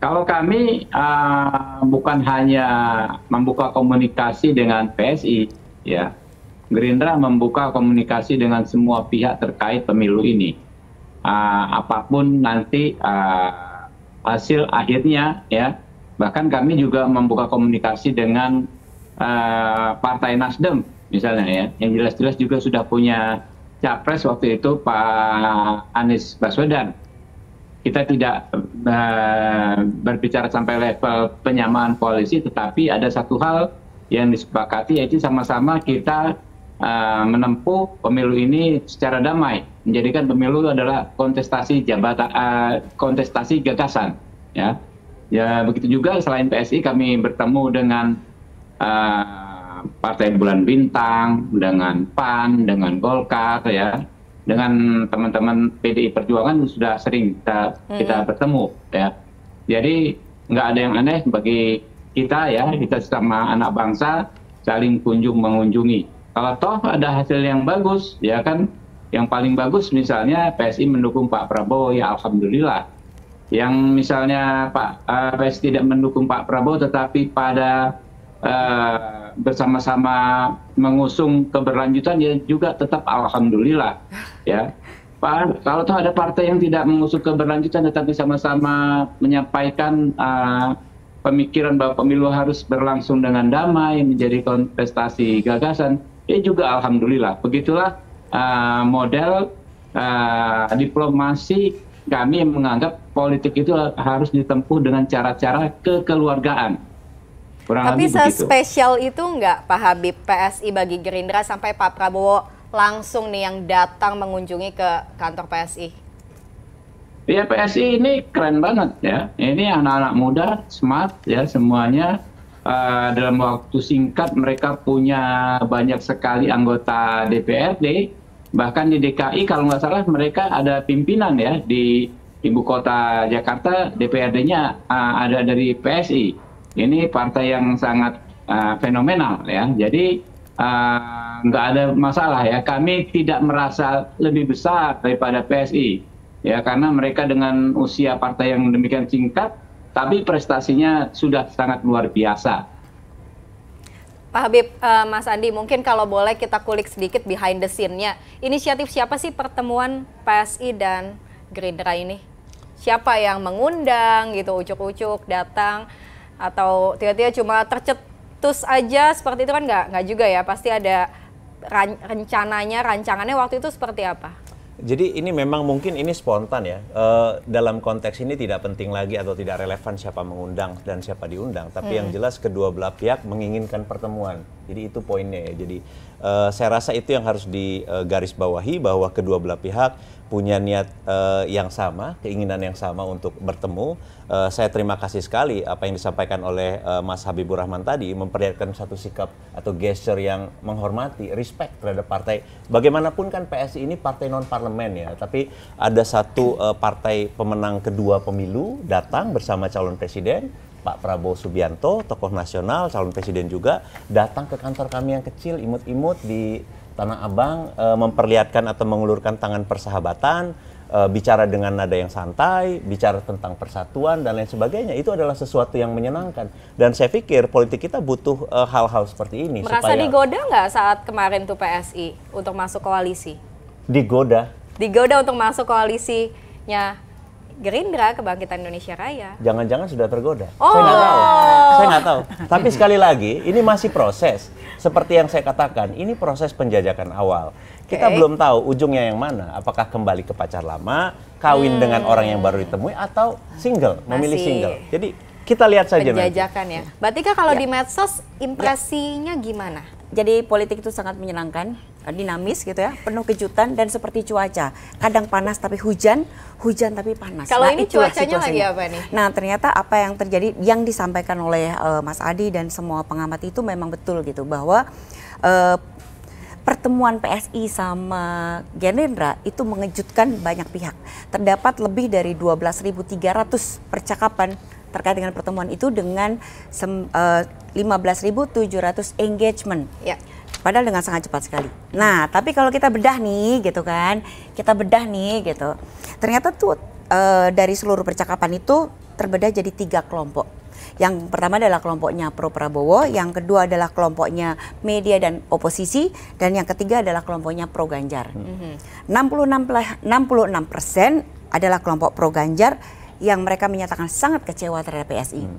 Kalau kami bukan hanya membuka komunikasi dengan PSI, ya, Gerindra membuka komunikasi dengan semua pihak terkait pemilu ini. Apapun nanti hasil akhirnya, ya, bahkan kami juga membuka komunikasi dengan Partai Nasdem, misalnya ya, yang jelas-jelas juga sudah punya capres waktu itu Pak Anies Baswedan. Kita tidak berbicara sampai level penyamaan koalisi, tetapi ada satu hal yang disepakati, yaitu sama-sama kita menempuh pemilu ini secara damai, menjadikan pemilu adalah kontestasi jabatan, kontestasi gagasan. Ya, begitu juga selain PSI kami bertemu dengan Partai Bulan Bintang, dengan PAN, dengan Golkar, ya. Dengan teman-teman PDI Perjuangan sudah sering kita bertemu, ya. Jadi nggak ada yang aneh bagi kita, ya, kita sama anak bangsa saling kunjung mengunjungi. Kalau toh ada hasil yang bagus, ya kan, yang paling bagus misalnya PSI mendukung Pak Prabowo, ya alhamdulillah. Yang misalnya PSI tidak mendukung Pak Prabowo, tetapi pada bersama-sama mengusung keberlanjutan, ya juga tetap alhamdulillah, ya. Kalau toh ada partai yang tidak mengusung keberlanjutan tetapi sama-sama menyampaikan pemikiran bahwa pemilu harus berlangsung dengan damai, menjadi kontestasi gagasan, ya juga alhamdulillah. Begitulah model diplomasi kami yang menganggap politik itu harus ditempuh dengan cara-cara kekeluargaan. Tapi sespesial itu enggak Pak Habib PSI bagi Gerindra sampai Pak Prabowo langsung nih yang datang mengunjungi ke kantor PSI? Ya, PSI ini keren banget, ya. Ini anak-anak muda, smart, ya, semuanya. Dalam waktu singkat mereka punya banyak sekali anggota DPRD. Bahkan di DKI kalau nggak salah mereka ada pimpinan, ya, di ibu kota Jakarta, DPRD-nya ada dari PSI. ini partai yang sangat fenomenal ya. Jadi nggak ada masalah ya. Kami tidak merasa lebih besar daripada PSI ya, karena mereka dengan usia partai yang demikian singkat, tapi prestasinya sudah sangat luar biasa. Pak Habib, Mas Andi, mungkin kalau boleh kita kulik sedikit behind the scene-nya. Inisiatif siapa sih pertemuan PSI dan Gerindra ini? Siapa yang mengundang gitu, ucuk-ucuk datang, atau tiba-tiba cuma tercetus aja seperti itu kan nggak juga ya? Pasti ada rancangannya waktu itu seperti apa? Jadi ini memang mungkin ini spontan ya. Dalam konteks ini tidak penting lagi atau tidak relevan siapa mengundang dan siapa diundang. Tapi yang jelas kedua belah pihak menginginkan pertemuan. Jadi itu poinnya ya. Jadi saya rasa itu yang harus digarisbawahi, bahwa kedua belah pihak punya niat yang sama, keinginan yang sama untuk bertemu. Saya terima kasih sekali apa yang disampaikan oleh Mas Habibur Rahman tadi, memperlihatkan satu sikap atau gesture yang menghormati, respect terhadap partai. Bagaimanapun kan PSI ini partai non-parlemen ya, tapi ada satu partai pemenang kedua pemilu datang bersama calon presiden, Pak Prabowo Subianto, tokoh nasional, calon presiden juga, datang ke kantor kami yang kecil, imut-imut di Tanah Abang, memperlihatkan atau mengulurkan tangan persahabatan, bicara dengan nada yang santai, bicara tentang persatuan dan lain sebagainya. Itu adalah sesuatu yang menyenangkan. Dan saya pikir politik kita butuh hal-hal seperti ini. Merasa digoda nggak saat kemarin tuh PSI untuk masuk koalisi? Digoda? Digoda untuk masuk koalisinya Gerindra, Kebangkitan Indonesia Raya. Jangan-jangan sudah tergoda. Oh. Saya nggak tahu. Saya nggak tahu. Tapi sekali lagi, ini masih proses. Seperti yang saya katakan, ini proses penjajakan awal. Kita belum tahu ujungnya yang mana. Apakah kembali ke pacar lama, kawin dengan orang yang baru ditemui, atau single, memilih single. Jadi kita lihat saja penjajakan nanti. Ya. Berarti kalau di medsos impresinya gimana? Jadi politik itu sangat menyenangkan, dinamis gitu ya, penuh kejutan dan seperti cuaca. Kadang panas tapi hujan, hujan tapi panas. Kalau ini cuacanya lagi apa nih? Nah ternyata apa yang terjadi, yang disampaikan oleh Mas Adi dan semua pengamat itu memang betul gitu, bahwa pertemuan PSI sama Gerindra itu mengejutkan banyak pihak. Terdapat lebih dari 12.300 percakapan terkait dengan pertemuan itu dengan 15.700 engagement. Ya. Padahal dengan sangat cepat sekali. Nah, tapi kalau kita bedah nih gitu kan, gitu. Ternyata tuh dari seluruh percakapan itu terbedah jadi 3 kelompok. Yang pertama adalah kelompoknya pro Prabowo, yang kedua adalah kelompoknya media dan oposisi, dan yang ketiga adalah kelompoknya pro Ganjar. 66% adalah kelompok pro Ganjar yang mereka menyatakan sangat kecewa terhadap PSI.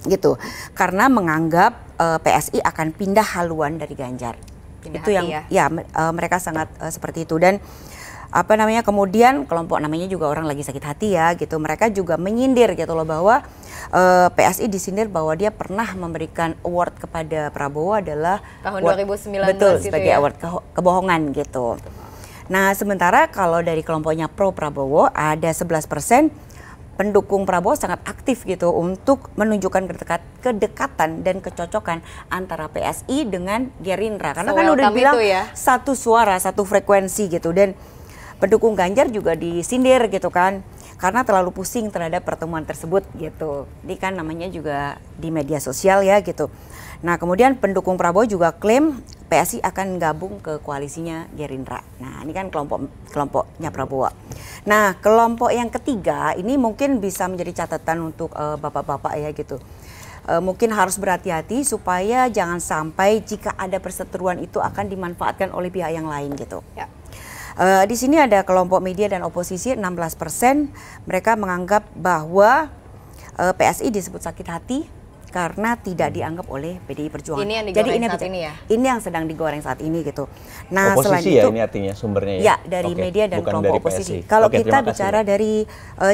Gitu. Karena menganggap PSI akan pindah haluan dari Ganjar. Pindah itu yang mereka sangat seperti itu. Dan kemudian kelompok namanya juga orang lagi sakit hati ya gitu. Mereka juga menyindir gitu loh, bahwa PSI disindir bahwa dia pernah memberikan award kepada Prabowo adalah tahun award, 2019 betul, gitu sebagai ya? award kebohongan gitu. Nah, sementara kalau dari kelompoknya pro Prabowo ada 11% pendukung Prabowo sangat aktif gitu untuk menunjukkan kedekatan dan kecocokan antara PSI dengan Gerindra. Karena kan udah bilang satu suara, satu frekuensi gitu. Dan pendukung Ganjar juga disindir gitu kan, karena terlalu pusing terhadap pertemuan tersebut gitu. Ini kan namanya juga di media sosial ya gitu. Nah kemudian pendukung Prabowo juga klaim PSI akan gabung ke koalisinya Gerindra. Nah ini kan kelompoknya Prabowo. Nah kelompok yang ketiga ini mungkin bisa menjadi catatan untuk bapak-bapak ya gitu. Mungkin harus berhati-hati supaya jangan sampai jika ada perseteruan itu akan dimanfaatkan oleh pihak yang lain gitu. Ya. Di sini ada kelompok media dan oposisi 16%, mereka menganggap bahwa PSI disebut sakit hati karena tidak dianggap oleh PDI Perjuangan. Ini yang digoreng saat ini ya? Ini yang sedang digoreng saat ini gitu. Nah, oposisi selain ya itu, ini artinya sumbernya ya? Ya, dari media dan bukan kelompok dari oposisi. PSI. Kalau kita bicara dari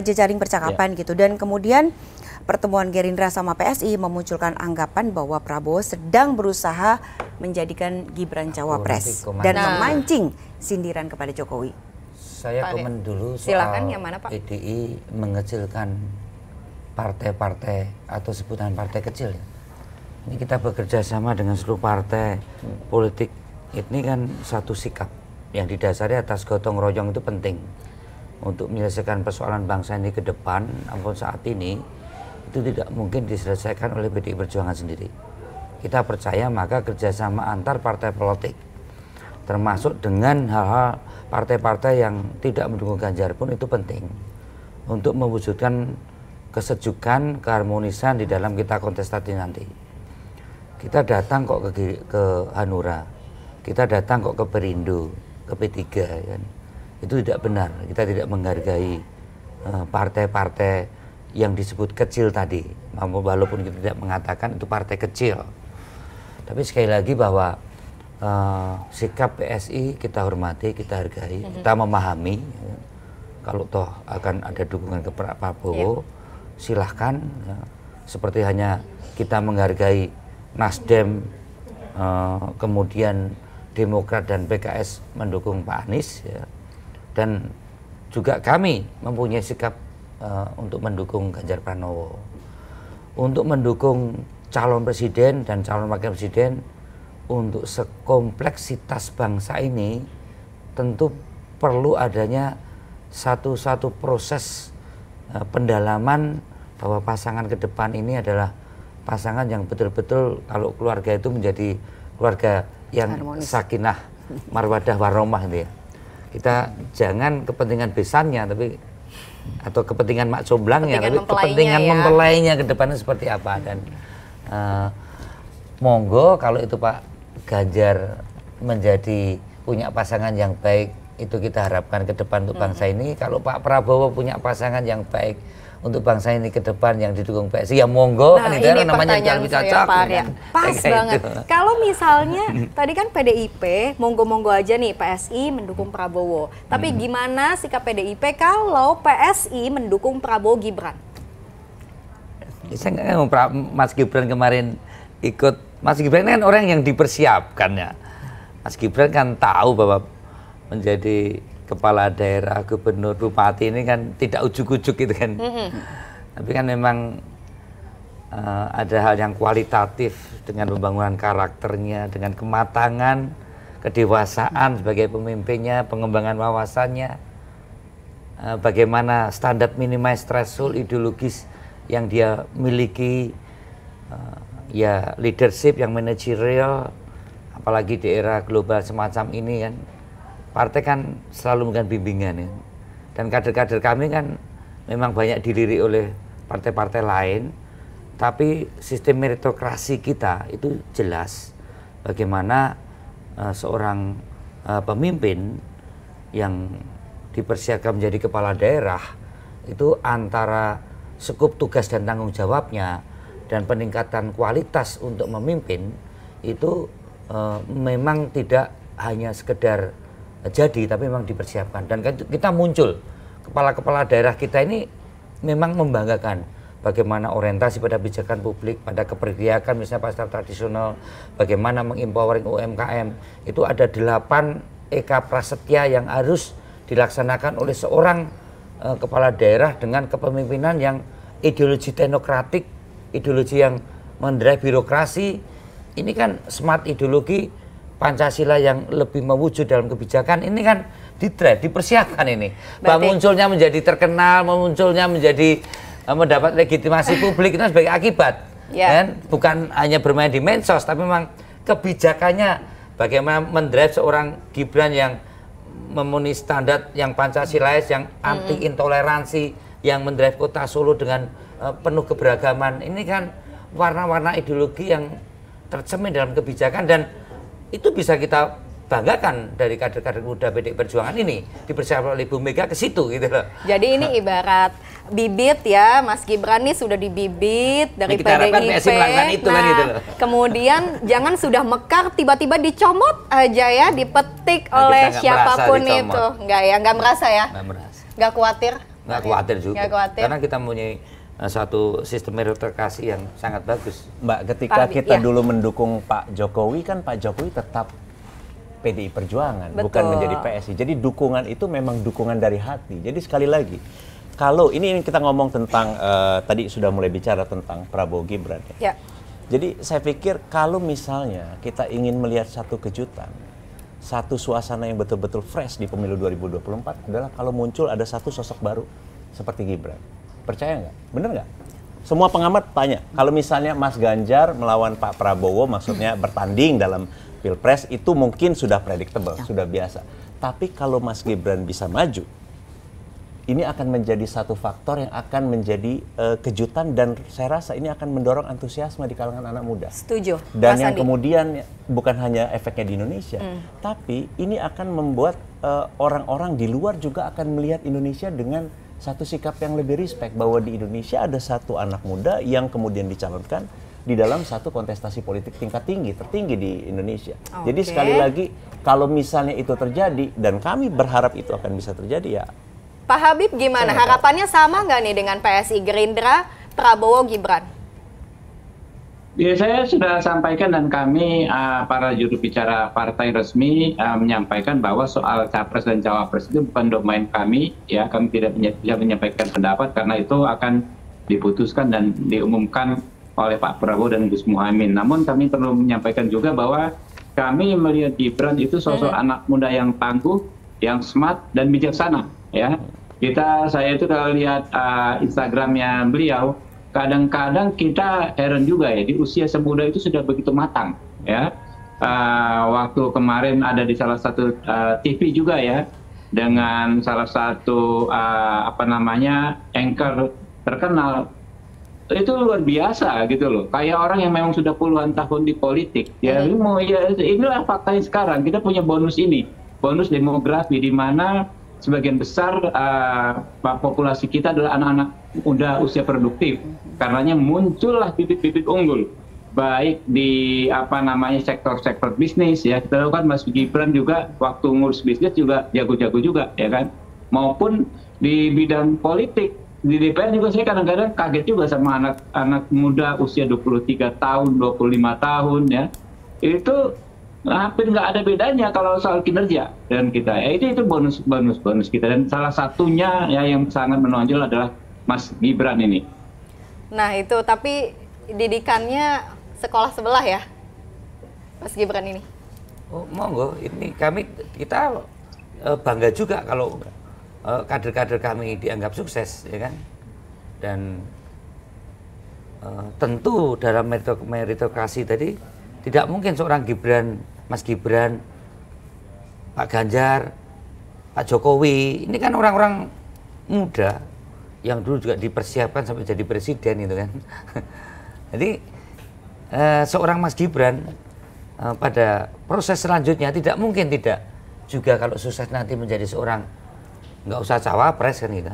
jejaring percakapan gitu, dan kemudian pertemuan Gerindra sama PSI memunculkan anggapan bahwa Prabowo sedang berusaha menjadikan Gibran cawapres dan memancing sindiran kepada Jokowi. Saya komen dulu soal silakan, yang mana, Pak? PDI mengecilkan partai-partai atau sebutan partai kecil. Ini kita bekerja sama dengan seluruh partai politik. Ini kan satu sikap yang didasari atas gotong royong itu penting untuk menyelesaikan persoalan bangsa ini ke depan. Ampun saat ini itu tidak mungkin diselesaikan oleh PDI Perjuangan sendiri. Kita percaya maka kerjasama antar partai politik, termasuk dengan hal-hal partai-partai yang tidak mendukung Ganjar pun itu penting untuk mewujudkan kesejukan, keharmonisan di dalam kita kontestasi nanti. Kita datang kok ke Hanura, kita datang kok ke Perindo, ke P3, kan? Itu tidak benar. Kita tidak menghargai partai-partai yang disebut kecil tadi, walaupun kita tidak mengatakan itu partai kecil. Tapi sekali lagi bahwa sikap PSI kita hormati, kita hargai, kita memahami. Kalau toh akan ada dukungan ke Pak Prabowo, silahkan. Ya. Seperti hanya kita menghargai Nasdem, kemudian Demokrat dan PKS mendukung Pak Anies, ya. Dan juga kami mempunyai sikap untuk mendukung Ganjar Pranowo, untuk mendukung calon presiden dan calon wakil presiden. Untuk sekompleksitas bangsa ini tentu perlu adanya satu proses pendalaman bahwa pasangan ke depan ini adalah pasangan yang betul-betul kalau keluarga itu menjadi keluarga yang harmonis, sakinah, marwadah, warahmah gitu ya. Kita jangan kepentingan besannya tapi atau kepentingan mak comblangnya, tapi kepentingan mempelainya ke depannya seperti apa. Dan monggo kalau itu Pak Ganjar menjadi punya pasangan yang baik, itu kita harapkan ke depan untuk bangsa ini. Kalau Pak Prabowo punya pasangan yang baik untuk bangsa ini ke depan yang didukung PSI, ya monggo. Nah, kan itu ini namanya lebih cocok. Ya. Pas banget. Kalau misalnya tadi kan PDIP monggo-monggo aja nih PSI mendukung Prabowo. Tapi gimana sikap PDIP kalau PSI mendukung Prabowo Gibran? Saya nggak ngomong Mas Gibran kemarin ikut. Mas Gibran kan orang yang dipersiapkan ya. Mas Gibran kan tahu bahwa menjadi kepala daerah, gubernur, bupati ini kan tidak ujuk-ujuk gitu kan. Tapi kan memang ada hal yang kualitatif dengan pembangunan karakternya, dengan kematangan, kedewasaan sebagai pemimpinnya, pengembangan wawasannya, bagaimana standar minimize threshold ideologis yang dia miliki, ya leadership yang manajerial, apalagi di era global semacam ini kan, partai kan selalu memberikan bimbingan ya. Dan kader-kader kami kan memang banyak dilirik oleh partai-partai lain, tapi sistem meritokrasi kita itu jelas bagaimana seorang pemimpin yang dipersiapkan menjadi kepala daerah itu antara skup tugas dan tanggung jawabnya dan peningkatan kualitas untuk memimpin itu memang tidak hanya sekedar jadi, tapi memang dipersiapkan. Dan kita muncul, kepala-kepala daerah kita ini memang membanggakan bagaimana orientasi pada kebijakan publik, pada keberpihakan misalnya pasar tradisional, bagaimana mengempowering UMKM. Itu ada 8 eka prasetya yang harus dilaksanakan oleh seorang kepala daerah dengan kepemimpinan yang ideologi teknokratik, ideologi yang mendrive birokrasi. Ini kan smart ideologi Pancasila yang lebih mewujud dalam kebijakan. Ini kan didrive, dipersiapkan ini. Bahwa munculnya menjadi terkenal, munculnya menjadi mendapat legitimasi publik itu sebagai akibat. Kan? Bukan hanya bermain di medsos, tapi memang kebijakannya bagaimana mendrive seorang Gibran yang memenuhi standar yang Pancasilais, yang anti intoleransi, yang mendrive kota Solo dengan penuh keberagaman. Ini kan warna-warna ideologi yang tercermin dalam kebijakan, dan itu bisa kita banggakan dari kader-kader muda PDI Perjuangan ini, dipersiapkan oleh Bu Mega ke situ gitu loh. Jadi ini ibarat bibit ya, Mas Gibran nih sudah dibibit dari PDIP. Itu kan gitu loh. Kemudian jangan sudah mekar tiba-tiba dicomot aja ya, dipetik oleh siapapun itu. Enggak ya, enggak merasa ya? Enggak merasa. Enggak khawatir? Enggak khawatir juga. Enggak khawatir. Karena kita mempunyai satu sistem meritokrasi yang sangat bagus. Mbak, ketika kita dulu mendukung Pak Jokowi, kan Pak Jokowi tetap PDI Perjuangan, bukan menjadi PSI. Jadi dukungan itu memang dukungan dari hati. Jadi sekali lagi, kalau ini kita ngomong tentang, tadi sudah mulai bicara tentang Prabowo Gibran. Ya. Jadi saya pikir kalau misalnya kita ingin melihat satu kejutan, satu suasana yang betul-betul fresh di pemilu 2024 adalah kalau muncul ada satu sosok baru seperti Gibran. Percaya nggak? Bener nggak? Semua pengamat tanya, kalau misalnya Mas Ganjar melawan Pak Prabowo, maksudnya bertanding dalam Pilpres, itu mungkin sudah predictable, sudah biasa. Tapi kalau Mas Gibran bisa maju, ini akan menjadi satu faktor yang akan menjadi kejutan, dan saya rasa ini akan mendorong antusiasme di kalangan anak muda. Setuju. Dan Mas yang Andi. kemudian bukan hanya efeknya di Indonesia, tapi ini akan membuat orang-orang di luar juga akan melihat Indonesia dengan satu sikap yang lebih respect, bahwa di Indonesia ada satu anak muda yang kemudian dicalonkan di dalam satu kontestasi politik tingkat tinggi, tertinggi di Indonesia. Jadi sekali lagi, kalau misalnya itu terjadi, dan kami berharap itu akan bisa terjadi, ya. Pak Habib gimana? Harapannya sama nggak nih dengan PSI, Gerindra, Prabowo, Gibran? Ya, saya sudah sampaikan, dan kami para juru bicara partai resmi menyampaikan bahwa soal capres dan cawapres itu bukan domain kami, ya. Kami tidak bisa menyampaikan pendapat karena itu akan diputuskan dan diumumkan oleh Pak Prabowo dan Gus Muhaimin. Namun kami perlu menyampaikan juga bahwa kami melihat Gibran itu sosok anak muda yang tangguh, yang smart dan bijaksana, ya. Saya itu kalau lihat Instagramnya beliau, kadang-kadang kita heran juga ya, di usia semuda itu sudah begitu matang, ya. Waktu kemarin ada di salah satu TV juga, ya, dengan salah satu anchor terkenal, itu luar biasa gitu loh, kayak orang yang memang sudah puluhan tahun di politik, ya. Inilah faktanya sekarang, kita punya bonus ini, bonus demografi, di mana sebagian besar populasi kita adalah anak-anak muda usia produktif. Karenanya muncullah bibit-bibit unggul, baik di sektor-sektor bisnis, ya. Kita tahu kan Mas Gibran juga waktu ngurus bisnis juga jago-jago juga, ya kan, maupun di bidang politik. Di DPR juga saya kadang-kadang kaget juga sama anak-anak muda usia 23 tahun, 25 tahun, ya. Itu hampir nggak ada bedanya kalau soal kinerja dan kita, ya. Itu bonus kita, dan salah satunya, ya, yang sangat menonjol adalah Mas Gibran ini. Nah itu, tapi didikannya sekolah sebelah, ya, Mas Gibran ini. Oh, monggo, ini kita bangga juga kalau kader-kader kami dianggap sukses, ya kan. Dan tentu dalam meritokrasi tadi tidak mungkin seorang Mas Gibran, Pak Ganjar, Pak Jokowi, ini kan orang-orang muda yang dulu juga dipersiapkan sampai jadi presiden, gitu kan. Jadi seorang Mas Gibran pada proses selanjutnya tidak mungkin tidak juga kalau sukses nanti menjadi seorang, nggak usah cawapres kan, gitu,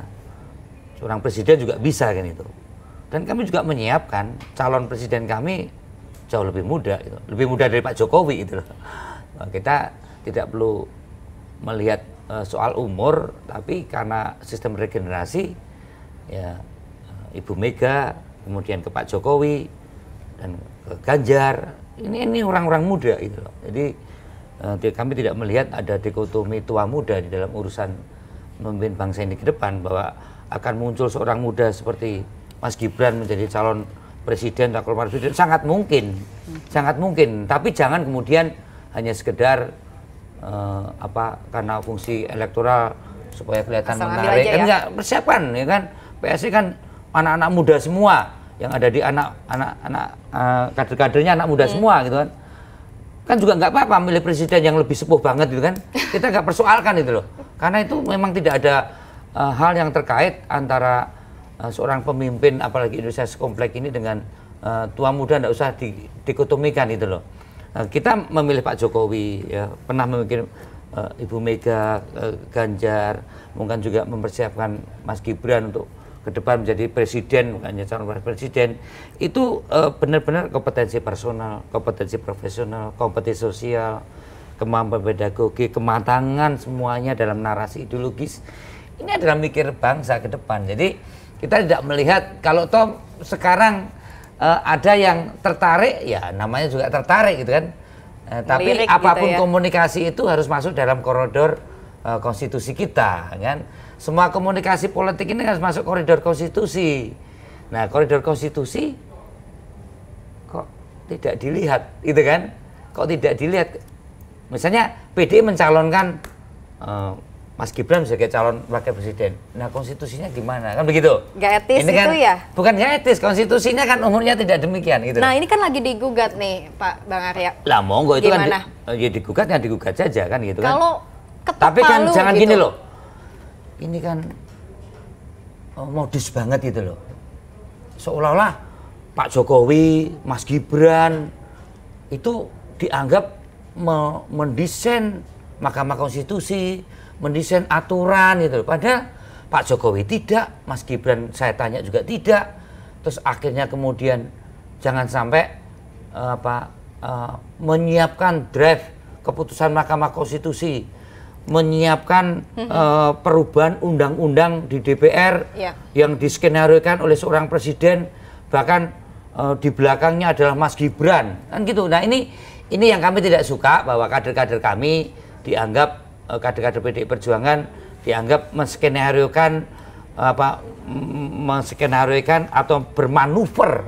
seorang presiden juga bisa kan itu. Dan kami juga menyiapkan calon presiden kami jauh lebih muda, gitu, lebih muda dari Pak Jokowi itu loh. Kita tidak perlu melihat soal umur, tapi karena sistem regenerasi, ya, Ibu Mega, kemudian ke Pak Jokowi dan ke Ganjar, ini orang-orang muda gitu loh. Jadi kami tidak melihat ada dikotomi tua muda di dalam urusan memimpin bangsa ini ke depan, bahwa akan muncul seorang muda seperti Mas Gibran menjadi calon presiden, wakil presiden, sangat mungkin, tapi jangan kemudian hanya sekedar karena fungsi elektoral supaya kelihatan menarik, kan, ya. Persiapan, ya kan, PSI kan anak-anak muda semua, yang ada di kader-kadernya anak muda semua, gitu kan juga nggak apa-apa milih presiden yang lebih sepuh banget, gitu kan, kita nggak persoalkan itu loh, karena itu memang tidak ada hal yang terkait antara seorang pemimpin, apalagi Indonesia sekompleks ini, dengan tua muda, nggak usah dikotomikan itu loh. Kita memilih Pak Jokowi, ya, pernah memilih Ibu Mega, Ganjar, mungkin juga mempersiapkan Mas Gibran untuk ke depan menjadi presiden, bukannya calon presiden. Itu benar-benar kompetensi personal, kompetensi profesional, kompetensi sosial, kemampuan pedagogi, kematangan semuanya dalam narasi ideologis. Ini adalah mikir bangsa ke depan. Jadi kita tidak melihat kalau toh sekarang ada yang tertarik, ya namanya juga tertarik, gitu kan. Tapi Lirik apapun gitu, ya, komunikasi itu harus masuk dalam koridor konstitusi kita, kan. Semua komunikasi politik ini harus masuk koridor konstitusi. Nah, koridor konstitusi kok tidak dilihat, gitu kan? Kok tidak dilihat? Misalnya PD mencalonkan Mas Gibran sebagai calon wakil presiden. Nah, konstitusinya gimana? Kan begitu. Gak etis ini kan, itu ya? Bukan gak etis, konstitusinya kan umurnya tidak demikian gitu. Nah, ini kan lagi digugat nih, Pak Bang Arya. Lah monggo itu Gimana? kan ya digugat ya digugat saja kan gitu kan. Kalau ketok tapi kan palu jangan gitu. gini loh. Ini kan modus banget gitu loh. Seolah-olah Pak Jokowi, Mas Gibran itu dianggap mendesain Mahkamah Konstitusi, mendesain aturan gitu. Padahal Pak Jokowi tidak, Mas Gibran saya tanya juga tidak. Terus akhirnya kemudian jangan sampai menyiapkan draft keputusan Mahkamah Konstitusi, menyiapkan perubahan undang-undang di DPR yang diskenariokan oleh seorang presiden, bahkan di belakangnya adalah Mas Gibran, kan gitu. Nah ini yang kami tidak suka, bahwa kader-kader kami dianggap kader-kader PDI Perjuangan dianggap menskenariokan atau bermanuver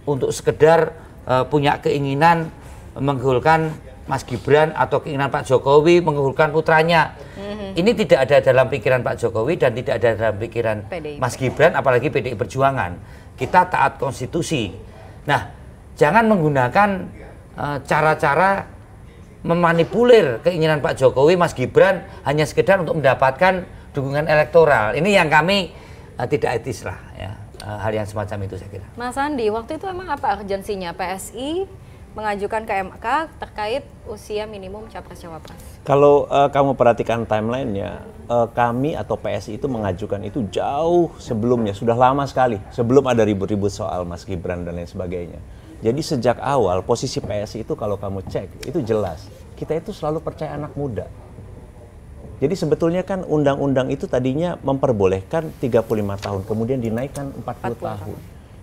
untuk sekedar punya keinginan menggolkan Mas Gibran atau keinginan Pak Jokowi menggolkan putranya. Ini tidak ada dalam pikiran Pak Jokowi dan tidak ada dalam pikiran Mas Gibran, apalagi PDI Perjuangan. Kita taat konstitusi. Nah, jangan menggunakan cara-cara memanipulir keinginan Pak Jokowi, Mas Gibran hanya sekedar untuk mendapatkan dukungan elektoral. Ini yang kami tidak etis lah ya, hal yang semacam itu saya kira. Mas Andi, waktu itu emang apa urgensinya PSI mengajukan ke MK terkait usia minimum capres-cawapres? Kalau kamu perhatikan timelinenya, kami atau PSI itu mengajukan itu jauh sebelumnya, sudah lama sekali, sebelum ada ribut-ribut soal Mas Gibran dan lain sebagainya. Jadi sejak awal posisi PSI itu kalau kamu cek, itu jelas. Kita itu selalu percaya anak muda. Jadi sebetulnya kan undang-undang itu tadinya memperbolehkan 35 tahun, kemudian dinaikkan 40 tahun.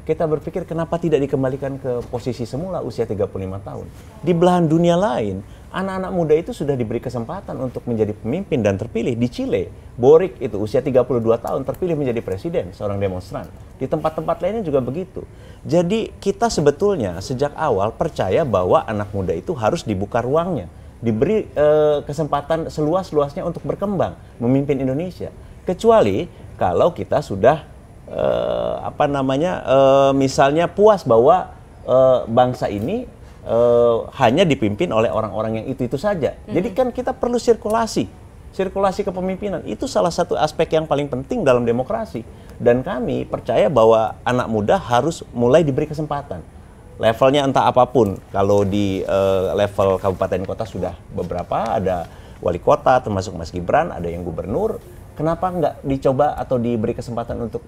Kita berpikir kenapa tidak dikembalikan ke posisi semula usia 35 tahun. Di belahan dunia lain, anak-anak muda itu sudah diberi kesempatan untuk menjadi pemimpin dan terpilih. Di Chile, Boric itu usia 32 tahun terpilih menjadi presiden, seorang demonstran. Di tempat-tempat lainnya juga begitu. Jadi kita sebetulnya sejak awal percaya bahwa anak muda itu harus dibuka ruangnya, diberi kesempatan seluas-luasnya untuk berkembang, memimpin Indonesia. Kecuali kalau kita sudah misalnya puas bahwa bangsa ini hanya dipimpin oleh orang-orang yang itu saja. Jadi kan kita perlu sirkulasi kepemimpinan. Itu salah satu aspek yang paling penting dalam demokrasi. Dan kami percaya bahwa anak muda harus mulai diberi kesempatan. Levelnya entah apapun. Kalau di level kabupaten kota sudah beberapa, ada wali kota termasuk Mas Gibran, ada yang gubernur. Kenapa nggak dicoba atau diberi kesempatan untuk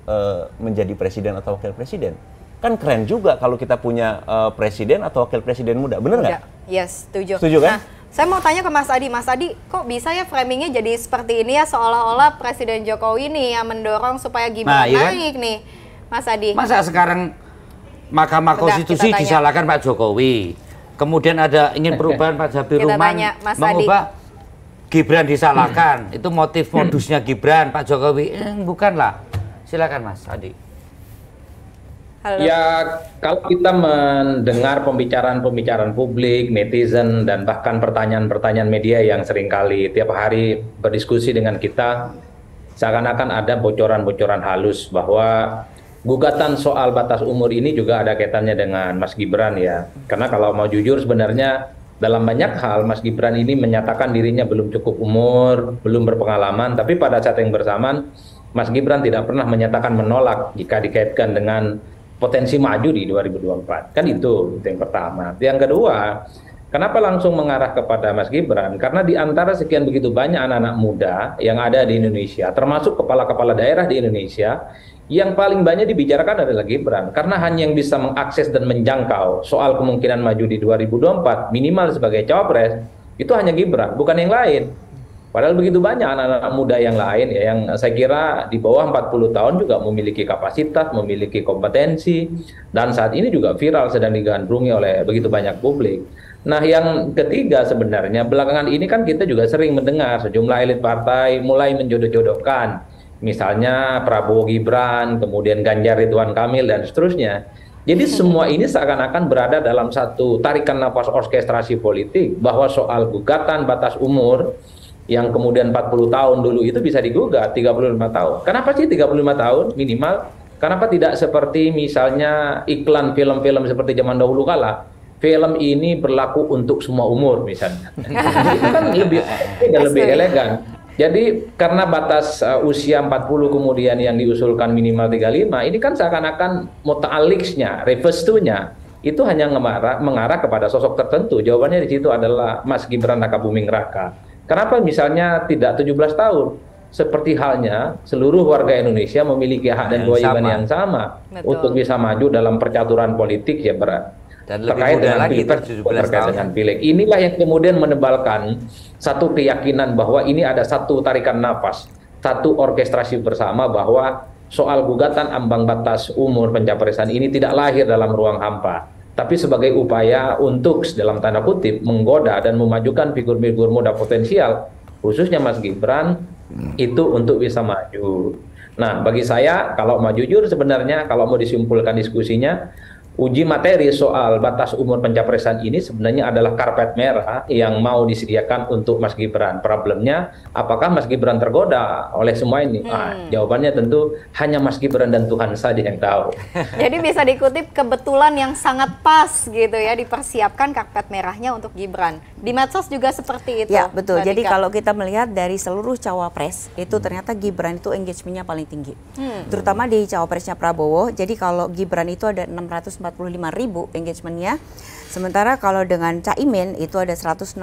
menjadi presiden atau wakil presiden? Kan keren juga kalau kita punya presiden atau wakil presiden muda, bener nggak? Yes, setuju. Setuju kan? Nah, saya mau tanya ke Mas Adi. Mas Adi, kok bisa ya framingnya jadi seperti ini ya, seolah-olah Presiden Jokowi nih yang mendorong supaya Gibran naik nih, Mas Adi? Masa sekarang Mahkamah Konstitusi disalahkan Pak Jokowi, kemudian ada ingin perubahan Pak Habibur-Rahman mengubah Gibran disalahkan, itu motif modusnya Gibran, Pak Jokowi, bukanlah. Silakan Mas Adi. Halo. Ya, kalau kita mendengar pembicaraan publik, netizen, dan bahkan pertanyaan-pertanyaan media yang seringkali tiap hari berdiskusi dengan kita, seakan-akan ada bocoran-bocoran halus bahwa gugatan soal batas umur ini juga ada kaitannya dengan Mas Gibran ya. Karena kalau mau jujur sebenarnya dalam banyak hal Mas Gibran ini menyatakan dirinya belum cukup umur, belum berpengalaman, tapi pada saat yang bersamaan Mas Gibran tidak pernah menyatakan menolak jika dikaitkan dengan potensi maju di 2024. Kan itu yang pertama. Yang kedua, kenapa langsung mengarah kepada Mas Gibran? Karena di antara sekian begitu banyak anak-anak muda yang ada di Indonesia, termasuk kepala-kepala daerah di Indonesia, yang paling banyak dibicarakan adalah Gibran. Karena hanya yang bisa mengakses dan menjangkau soal kemungkinan maju di 2024, minimal sebagai cawapres, itu hanya Gibran, bukan yang lain. Padahal begitu banyak anak-anak muda yang lain ya, yang saya kira di bawah 40 tahun juga memiliki kapasitas, memiliki kompetensi, dan saat ini juga viral sedang digandrungi oleh begitu banyak publik. Nah, yang ketiga sebenarnya belakangan ini kan kita juga sering mendengar sejumlah elit partai mulai menjodoh-jodohkan, misalnya Prabowo Gibran, kemudian Ganjar Ridwan Kamil, dan seterusnya. Jadi semua ini seakan-akan berada dalam satu tarikan nafas orkestrasi politik bahwa soal gugatan batas umur yang kemudian 40 tahun dulu itu bisa digugat 35 tahun. Kenapa sih 35 tahun minimal? Kenapa tidak seperti misalnya iklan film-film seperti zaman dahulu kala? Film ini berlaku untuk semua umur misalnya. Itu kan lebih elegan. Jadi karena batas usia 40 kemudian yang diusulkan minimal 35, ini kan seakan-akan muta'alliqnya, reverse to-nya itu hanya mengarah kepada sosok tertentu. Jawabannya di situ adalah Mas Gibran Rakabuming Raka. Kenapa misalnya tidak 17 tahun? Seperti halnya seluruh warga Indonesia memiliki hak dan kewajiban yang sama untuk bisa maju dalam percaturan politik ya berat. Dan lebih Terkait muda dengan lagi, pilpres, 17 terkait tahun. dengan pileg. Inilah yang kemudian menebalkan satu keyakinan bahwa ini ada satu tarikan nafas, satu orkestrasi bersama bahwa soal gugatan ambang batas umur pencapresan ini tidak lahir dalam ruang hampa, tapi sebagai upaya untuk dalam tanda kutip menggoda dan memajukan figur-figur muda potensial, khususnya Mas Gibran itu untuk bisa maju. Nah, bagi saya kalau mau jujur sebenarnya kalau mau disimpulkan diskusinya, uji materi soal batas umur pencapresan ini sebenarnya adalah karpet merah yang mau disediakan untuk Mas Gibran. Problemnya, apakah Mas Gibran tergoda oleh semua ini? Jawabannya tentu hanya Mas Gibran dan Tuhan saja yang tahu. Jadi bisa dikutip kebetulan yang sangat pas gitu ya, dipersiapkan karpet merahnya untuk Gibran. Di medsos juga seperti itu. Ya betul, Mbak jadi Tika. kalau kita melihat dari seluruh cawapres, itu ternyata Gibran itu engagementnya paling tinggi. Terutama di cawapresnya Prabowo, jadi kalau Gibran itu ada 645.000 engagementnya. Sementara kalau dengan Caimin itu ada 164.000,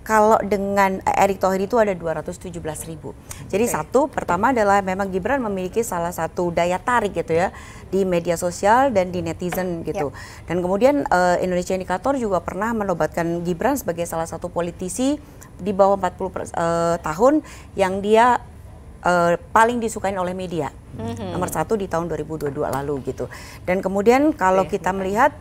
kalau dengan Erick Thohir itu ada 217.000. Jadi satu, pertama adalah memang Gibran memiliki salah satu daya tarik gitu ya di media sosial dan di netizen gitu. Dan kemudian Indonesia Indikator juga pernah menobatkan Gibran sebagai salah satu politisi di bawah 40 tahun yang dia paling disukain oleh media. Nomor 1 di tahun 2022 lalu gitu. Dan kemudian kalau kita melihat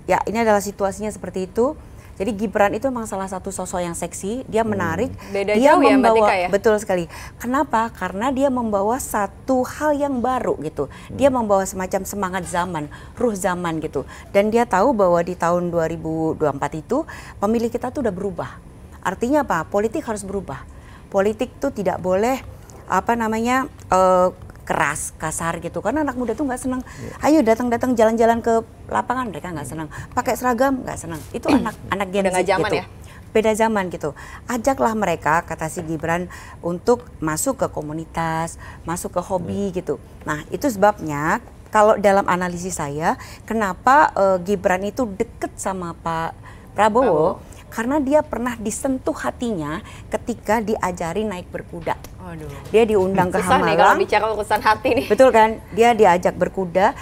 ya ini adalah situasinya seperti itu. Jadi Gibran itu memang salah satu sosok yang seksi, dia menarik, Beda dia jauh ya, Mbak membawa Tika ya? betul sekali. Kenapa? Karena dia membawa satu hal yang baru gitu. Dia membawa semacam semangat zaman, ruh zaman gitu. Dan dia tahu bahwa di tahun 2024 itu pemilih kita tuh udah berubah. Artinya apa? Politik harus berubah. Politik tuh tidak boleh apa namanya keras, kasar gitu. Karena anak muda tuh nggak senang. Ayo datang-datang jalan-jalan ke lapangan, mereka nggak senang. Pakai seragam nggak senang. Itu anak Gen Z zaman gitu. ya? Beda zaman gitu. Ajaklah mereka, kata si Gibran, untuk masuk ke komunitas, masuk ke hobi gitu. Nah itu sebabnya kalau dalam analisis saya, kenapa Gibran itu deket sama Pak Prabowo. Karena dia pernah disentuh hatinya ketika diajari naik berkuda. Waduh. Dia diundang ke Susah nih kalau Hamalang. bicara urusan hati nih. Betul kan? Dia diajak berkuda,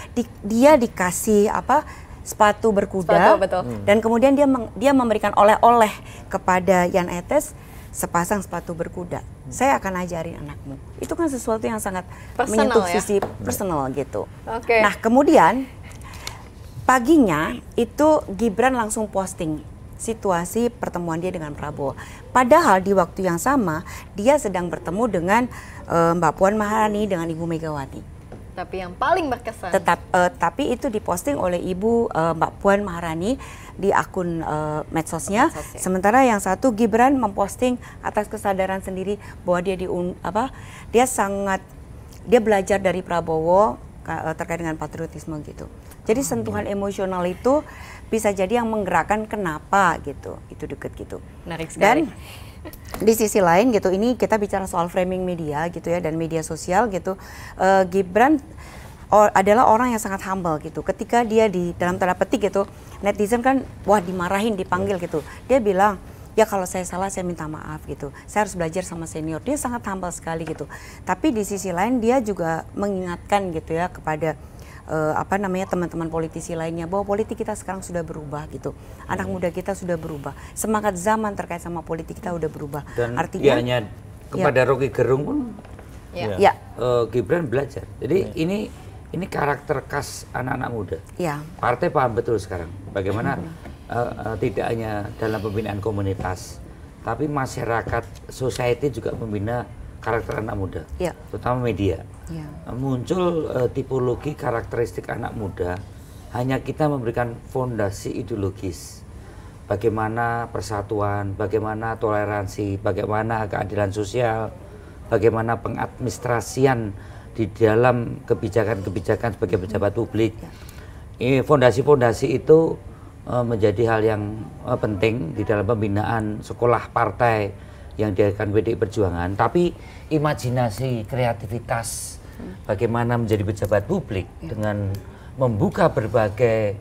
dia dikasih apa? Sepatu berkuda. Sepatu, betul. Dan kemudian dia memberikan oleh-oleh kepada Jan Etes sepasang sepatu berkuda. Saya akan ajarin anakmu. Itu kan sesuatu yang sangat Personal, menyentuh ya? sisi personal gitu. Oke. Nah, kemudian paginya itu Gibran langsung posting situasi pertemuan dia dengan Prabowo. Padahal di waktu yang sama dia sedang bertemu dengan Mbak Puan Maharani dengan Ibu Megawati. Tapi yang paling berkesan. Tapi itu diposting oleh Ibu Mbak Puan Maharani di akun medsosnya. Sementara yang satu Gibran memposting atas kesadaran sendiri bahwa dia belajar dari Prabowo terkait dengan patriotisme gitu. Jadi sentuhan emosional itu bisa jadi yang menggerakkan kenapa gitu, itu deket gitu. Menarik sekali. Dan di sisi lain gitu, ini kita bicara soal framing media gitu ya dan media sosial gitu. Gibran adalah orang yang sangat humble gitu. Ketika dia di dalam tanda petik gitu, netizen kan wah dimarahin, dipanggil gitu. Dia bilang, ya kalau saya salah saya minta maaf gitu. Saya harus belajar sama senior. Dia sangat humble sekali gitu. Tapi di sisi lain dia juga mengingatkan gitu ya kepada teman-teman politisi lainnya bahwa politik kita sekarang sudah berubah gitu. Anak muda kita sudah berubah. Semangat zaman terkait sama politik kita udah berubah. Dan artinya hanya kepada Rocky Gerung pun ya. Gibran belajar. Jadi ini karakter khas anak-anak muda. Ya. Partai paham betul sekarang bagaimana tidak hanya dalam pembinaan komunitas, tapi masyarakat, society juga membina karakter anak muda, terutama media. Muncul tipologi karakteristik anak muda, hanya kita memberikan fondasi ideologis, bagaimana persatuan, bagaimana toleransi, bagaimana keadilan sosial, bagaimana pengadministrasian di dalam kebijakan-kebijakan sebagai pejabat publik. Fondasi-fondasi itu menjadi hal yang penting di dalam pembinaan sekolah partai yang diadakan PDI Perjuangan. Tapi imajinasi, kreativitas, bagaimana menjadi pejabat publik dengan membuka berbagai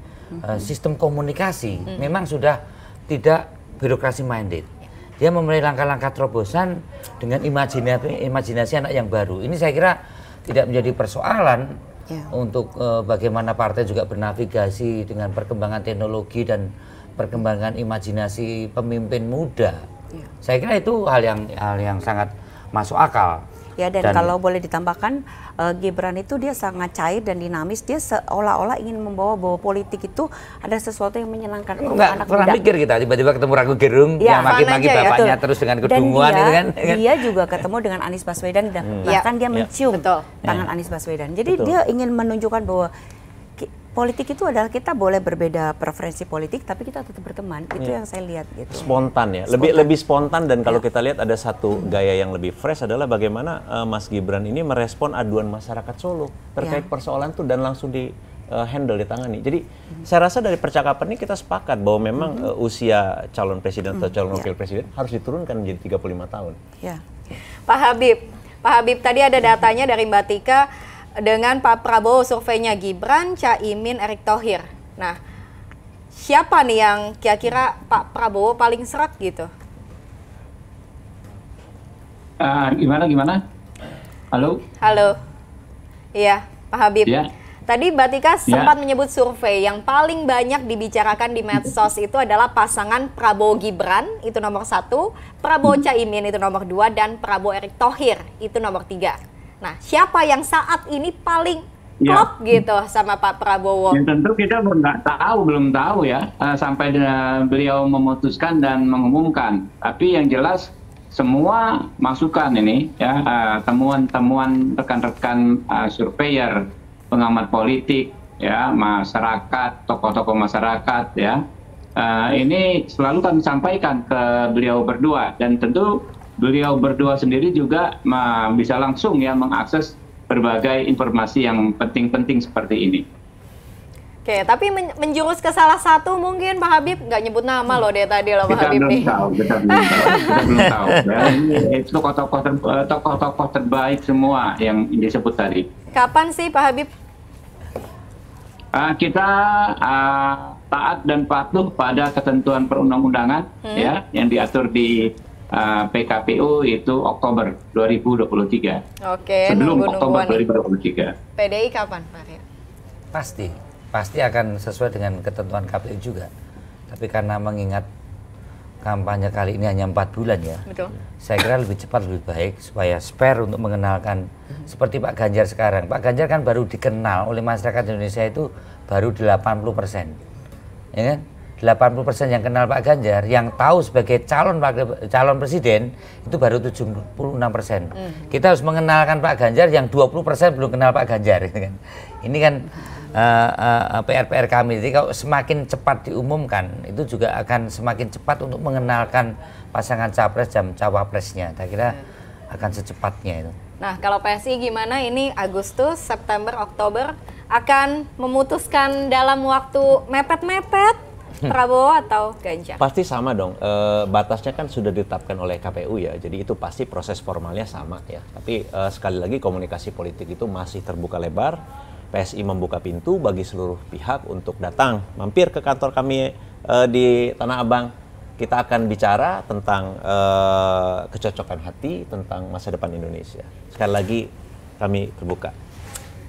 sistem komunikasi, memang sudah tidak birokrasi minded. Dia memulai langkah-langkah terobosan dengan imajinasi anak yang baru. Ini saya kira tidak menjadi persoalan untuk bagaimana partai juga bernavigasi dengan perkembangan teknologi dan perkembangan imajinasi pemimpin muda. Saya kira itu hal yang sangat masuk akal. Ya, dan kalau boleh ditambahkan, Gibran itu dia sangat cair dan dinamis. Dia seolah-olah ingin membawa bahwa politik itu ada sesuatu yang menyenangkan untuk anak muda. Pernah mikir kita tiba-tiba ketemu Ragu Gerung yang maki-maki bapaknya terus dengan kedunguan itu kan. Dia juga ketemu dengan Anies Baswedan dan bahkan dia mencium tangan Anies Baswedan. Jadi dia ingin menunjukkan bahwa politik itu adalah kita boleh berbeda preferensi politik, tapi kita tetap berteman. Itu yang saya lihat gitu. Spontan ya, lebih spontan. Dan kalau kita lihat ada satu gaya yang lebih fresh adalah bagaimana Mas Gibran ini merespon aduan masyarakat Solo terkait persoalan itu dan langsung di handle, ditangani. Jadi saya rasa dari percakapan ini kita sepakat bahwa memang usia calon presiden atau calon wakil presiden harus diturunkan menjadi 35 tahun. Ya. Pak Habib tadi ada datanya dari Mbak Tika. Dengan Pak Prabowo surveinya Gibran, Caimin, Erick Thohir. Nah, siapa nih yang kira-kira Pak Prabowo paling seret gitu? Gimana? Halo? Halo. Iya, Pak Habib. Ya. Tadi Mbak Tika sempat menyebut survei yang paling banyak dibicarakan di medsos itu adalah pasangan Prabowo Gibran, itu nomor 1, Prabowo Caimin itu nomor 2, dan Prabowo Erick Thohir itu nomor 3. Nah, siapa yang saat ini paling klop gitu sama Pak Prabowo? Ya, tentu kita belum tahu ya, sampai beliau memutuskan dan mengumumkan. Tapi yang jelas semua masukan ini ya, temuan-temuan rekan-rekan surveyor, pengamat politik, ya, masyarakat, tokoh-tokoh masyarakat, ya, ini selalu kami sampaikan ke beliau berdua, dan tentu beliau berdua sendiri juga bisa langsung ya mengakses berbagai informasi yang penting-penting seperti ini. Oke, tapi menjurus ke salah satu mungkin Pak Habib, nggak nyebut nama loh dari tadi loh Pak Habib nih. Kita belum tahu. Ya, ini tokoh-tokoh terbaik semua yang disebut tadi. Kapan sih Pak Habib? Kita taat dan patuh pada ketentuan perundang-undangan ya yang diatur di PKPU itu Oktober 2023. Oke, sebelum Oktober 2023. PDI kapan, Pak? Pasti akan sesuai dengan ketentuan KPU juga. Tapi karena mengingat kampanye kali ini hanya 4 bulan ya, betul. Saya kira lebih cepat lebih baik supaya spare untuk mengenalkan seperti Pak Ganjar sekarang. Pak Ganjar kan baru dikenal oleh masyarakat Indonesia itu baru 80%, ya kan? 80% yang kenal Pak Ganjar, yang tahu sebagai calon presiden itu baru 76%. Kita harus mengenalkan Pak Ganjar yang 20% belum kenal Pak Ganjar. Ini kan PR kami. Jadi kalau semakin cepat diumumkan, itu juga akan semakin cepat untuk mengenalkan pasangan capres dan cawapresnya. Saya kira akan secepatnya itu. Nah, kalau PSI gimana? Ini Agustus, September, Oktober akan memutuskan dalam waktu mepet-mepet. Prabowo atau Ganjar? Pasti sama dong, batasnya kan sudah ditetapkan oleh KPU ya, jadi itu pasti proses formalnya sama ya. Tapi sekali lagi komunikasi politik itu masih terbuka lebar, PSI membuka pintu bagi seluruh pihak untuk datang, mampir ke kantor kami di Tanah Abang. Kita akan bicara tentang kecocokan hati, tentang masa depan Indonesia. Sekali lagi kami terbuka.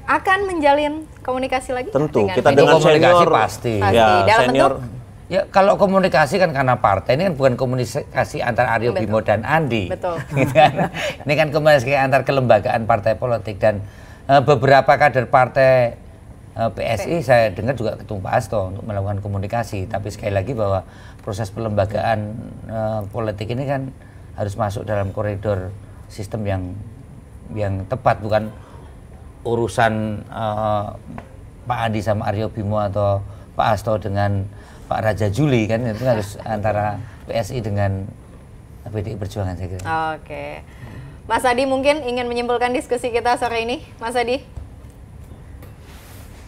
Akan menjalin komunikasi lagi? Tentu, kita dengan senior pasti. Ya, dalam senior. Ya kalau komunikasi kan karena partai ini kan bukan komunikasi antara Aryo Bimo dan Andi. Betul. Ini kan komunikasi antar kelembagaan partai politik, dan beberapa kader partai PSI saya dengar juga ketemu Pak Hasto untuk melakukan komunikasi. Tapi sekali lagi bahwa proses pelembagaan politik ini kan harus masuk dalam koridor sistem yang tepat, bukan urusan Pak Andi sama Aryo Bimo atau Pak Hasto dengan Pak Raja Juli kan, itu harus antara PSI dengan PDI Perjuangan saya kira. Oke. Mas Adi mungkin ingin menyimpulkan diskusi kita sore ini, Mas Adi?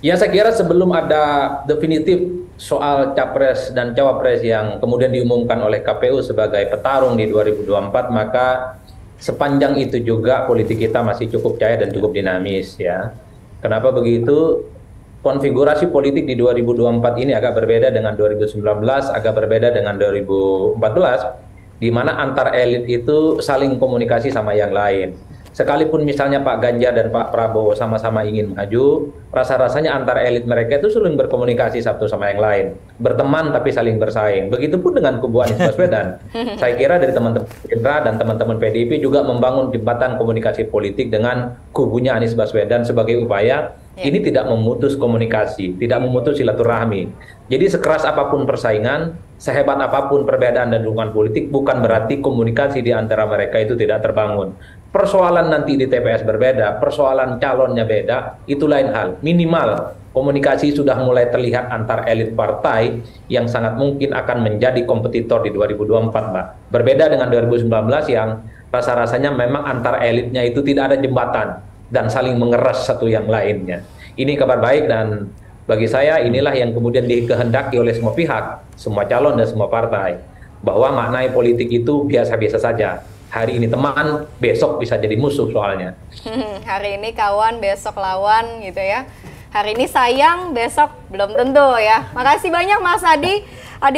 Ya, saya kira sebelum ada definitif soal capres dan cawapres yang kemudian diumumkan oleh KPU sebagai petarung di 2024, maka sepanjang itu juga politik kita masih cukup cair dan cukup dinamis ya. Kenapa begitu? Konfigurasi politik di 2024 ini agak berbeda dengan 2019, agak berbeda dengan 2014. Di mana antar elit itu saling komunikasi sama yang lain. Sekalipun misalnya Pak Ganjar dan Pak Prabowo sama-sama ingin maju, rasa-rasanya antar elit mereka itu saling berkomunikasi satu sama yang lain. Berteman tapi saling bersaing. Begitupun dengan kubu Anies Baswedan. Saya kira dari teman-teman Gerindra dan teman-teman PDIP juga membangun jembatan komunikasi politik dengan kubunya Anies Baswedan sebagai upaya ini tidak memutus komunikasi, tidak memutus silaturahmi. Jadi sekeras apapun persaingan, sehebat apapun perbedaan dan dukungan politik, bukan berarti komunikasi di antara mereka itu tidak terbangun. Persoalan nanti di TPS berbeda, persoalan calonnya beda, itu lain hal. Minimal komunikasi sudah mulai terlihat antar elit partai yang sangat mungkin akan menjadi kompetitor di 2024, Mbak. Berbeda dengan 2019 yang rasa-rasanya memang antar elitnya itu tidak ada jembatan dan saling mengeras satu yang lainnya. Ini kabar baik dan bagi saya inilah yang kemudian dikehendaki oleh semua pihak, semua calon dan semua partai. Bahwa maknai politik itu biasa-biasa saja. Hari ini teman, besok bisa jadi musuh soalnya. Hari ini kawan, besok lawan gitu ya. Hari ini sayang, besok belum tentu ya. Makasih banyak Mas Adi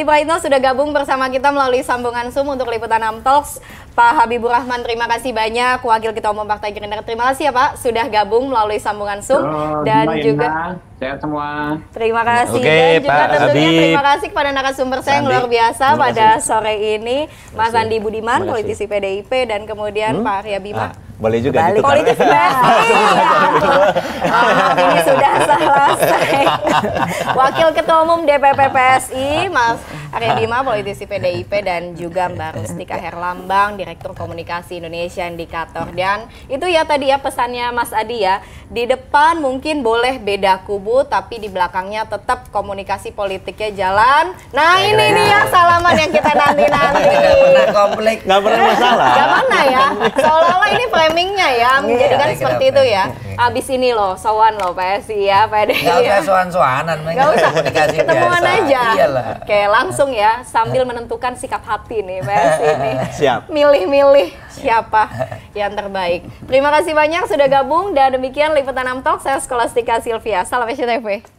Praitno sudah gabung bersama kita melalui sambungan Zoom untuk Liputan 6 Talks. Pak Habibur Rahman, terima kasih banyak. Wakil Ketua Umum Partai Gerindra, terima kasih ya Pak sudah gabung melalui sambungan Zoom. Dan juga sehat semua. Terima kasih. Oke, dan juga Pak tentunya Habib. terima kasih kepada narasumber saya yang luar biasa pada sore ini, Mas Andi Budiman, politisi PDIP, dan kemudian Pak Arya Bima. Boleh juga Balik. ditukar. Politis PSI. Ini sudah selesai. Wakil Ketua Umum DPP PSI, Mas Arya Bima, politisi PDIP, dan juga Mbak Rustika Herlambang, Direktur Komunikasi Indonesia Indikator. Dan itu ya tadi ya pesannya Mas Adi ya, di depan mungkin boleh beda kubu, tapi di belakangnya tetap komunikasi politiknya jalan. Nah ini nih ya salaman yang kita nanti-nanti. Tidak pernah konflik. Nggak pernah masalah. Gak mana ya, seolah-olah ini framingnya ya, menjadikan Iya, seperti itu ya. Abis ini loh, sowan loh PSI ya, PDI Nggak usah ya. soan-soanan. Gak usah, komunikasi ketemuan biasa. aja. Iyalah. Oke, langsung ya, sambil menentukan sikap hati nih PSI nih. Siap. Milih-milih siapa yang terbaik. Terima kasih banyak sudah gabung, dan demikian Liputan 6 Talk. Saya Skolastika Silvia, salam SCTV.